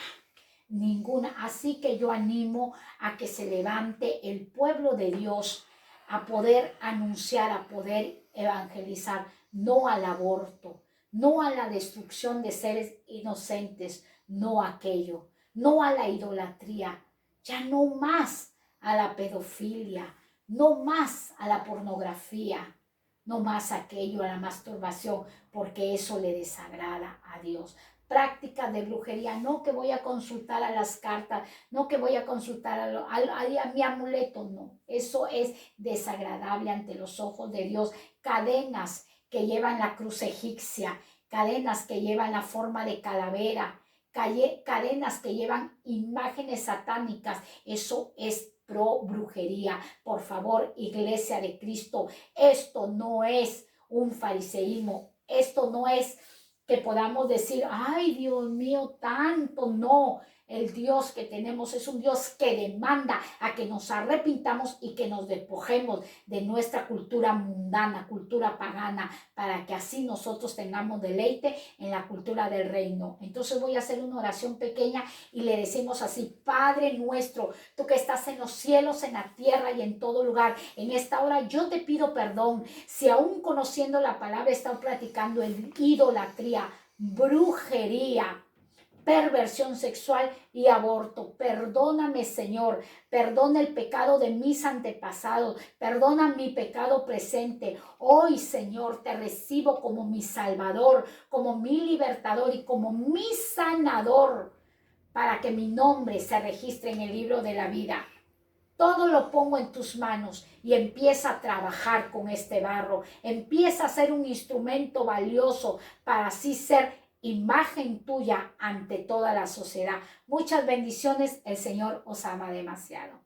Ninguna. Así que yo animo a que se levante el pueblo de Dios a poder anunciar, a poder evangelizar, no al aborto, no a la destrucción de seres inocentes, no a aquello, no a la idolatría, ya no más a la pedofilia, no más a la pornografía, no más a aquello, a la masturbación, porque eso le desagrada a Dios. Prácticas de brujería, no que voy a consultar a las cartas, no que voy a consultar a mi amuleto, no. Eso es desagradable ante los ojos de Dios. Cadenas que llevan la cruz egipcia, cadenas que llevan la forma de calavera, cadenas que llevan imágenes satánicas, eso es pro brujería. Por favor, Iglesia de Cristo, esto no es un fariseísmo, esto no es que podamos decir, ay Dios mío, tanto, no. El Dios que tenemos es un Dios que demanda a que nos arrepintamos y que nos despojemos de nuestra cultura mundana, cultura pagana, para que así nosotros tengamos deleite en la cultura del reino. Entonces voy a hacer una oración pequeña y le decimos así, Padre nuestro, tú que estás en los cielos, en la tierra y en todo lugar, en esta hora yo te pido perdón si aún conociendo la palabra están practicando en idolatría, brujería, perversión sexual y aborto. Perdóname, Señor, perdona el pecado de mis antepasados, perdona mi pecado presente. Hoy, Señor, te recibo como mi Salvador, como mi libertador y como mi sanador, para que mi nombre se registre en el libro de la vida. Todo lo pongo en tus manos y empieza a trabajar con este barro. Empieza a ser un instrumento valioso para así ser imagen tuya ante toda la sociedad. Muchas bendiciones. El Señor os ama demasiado.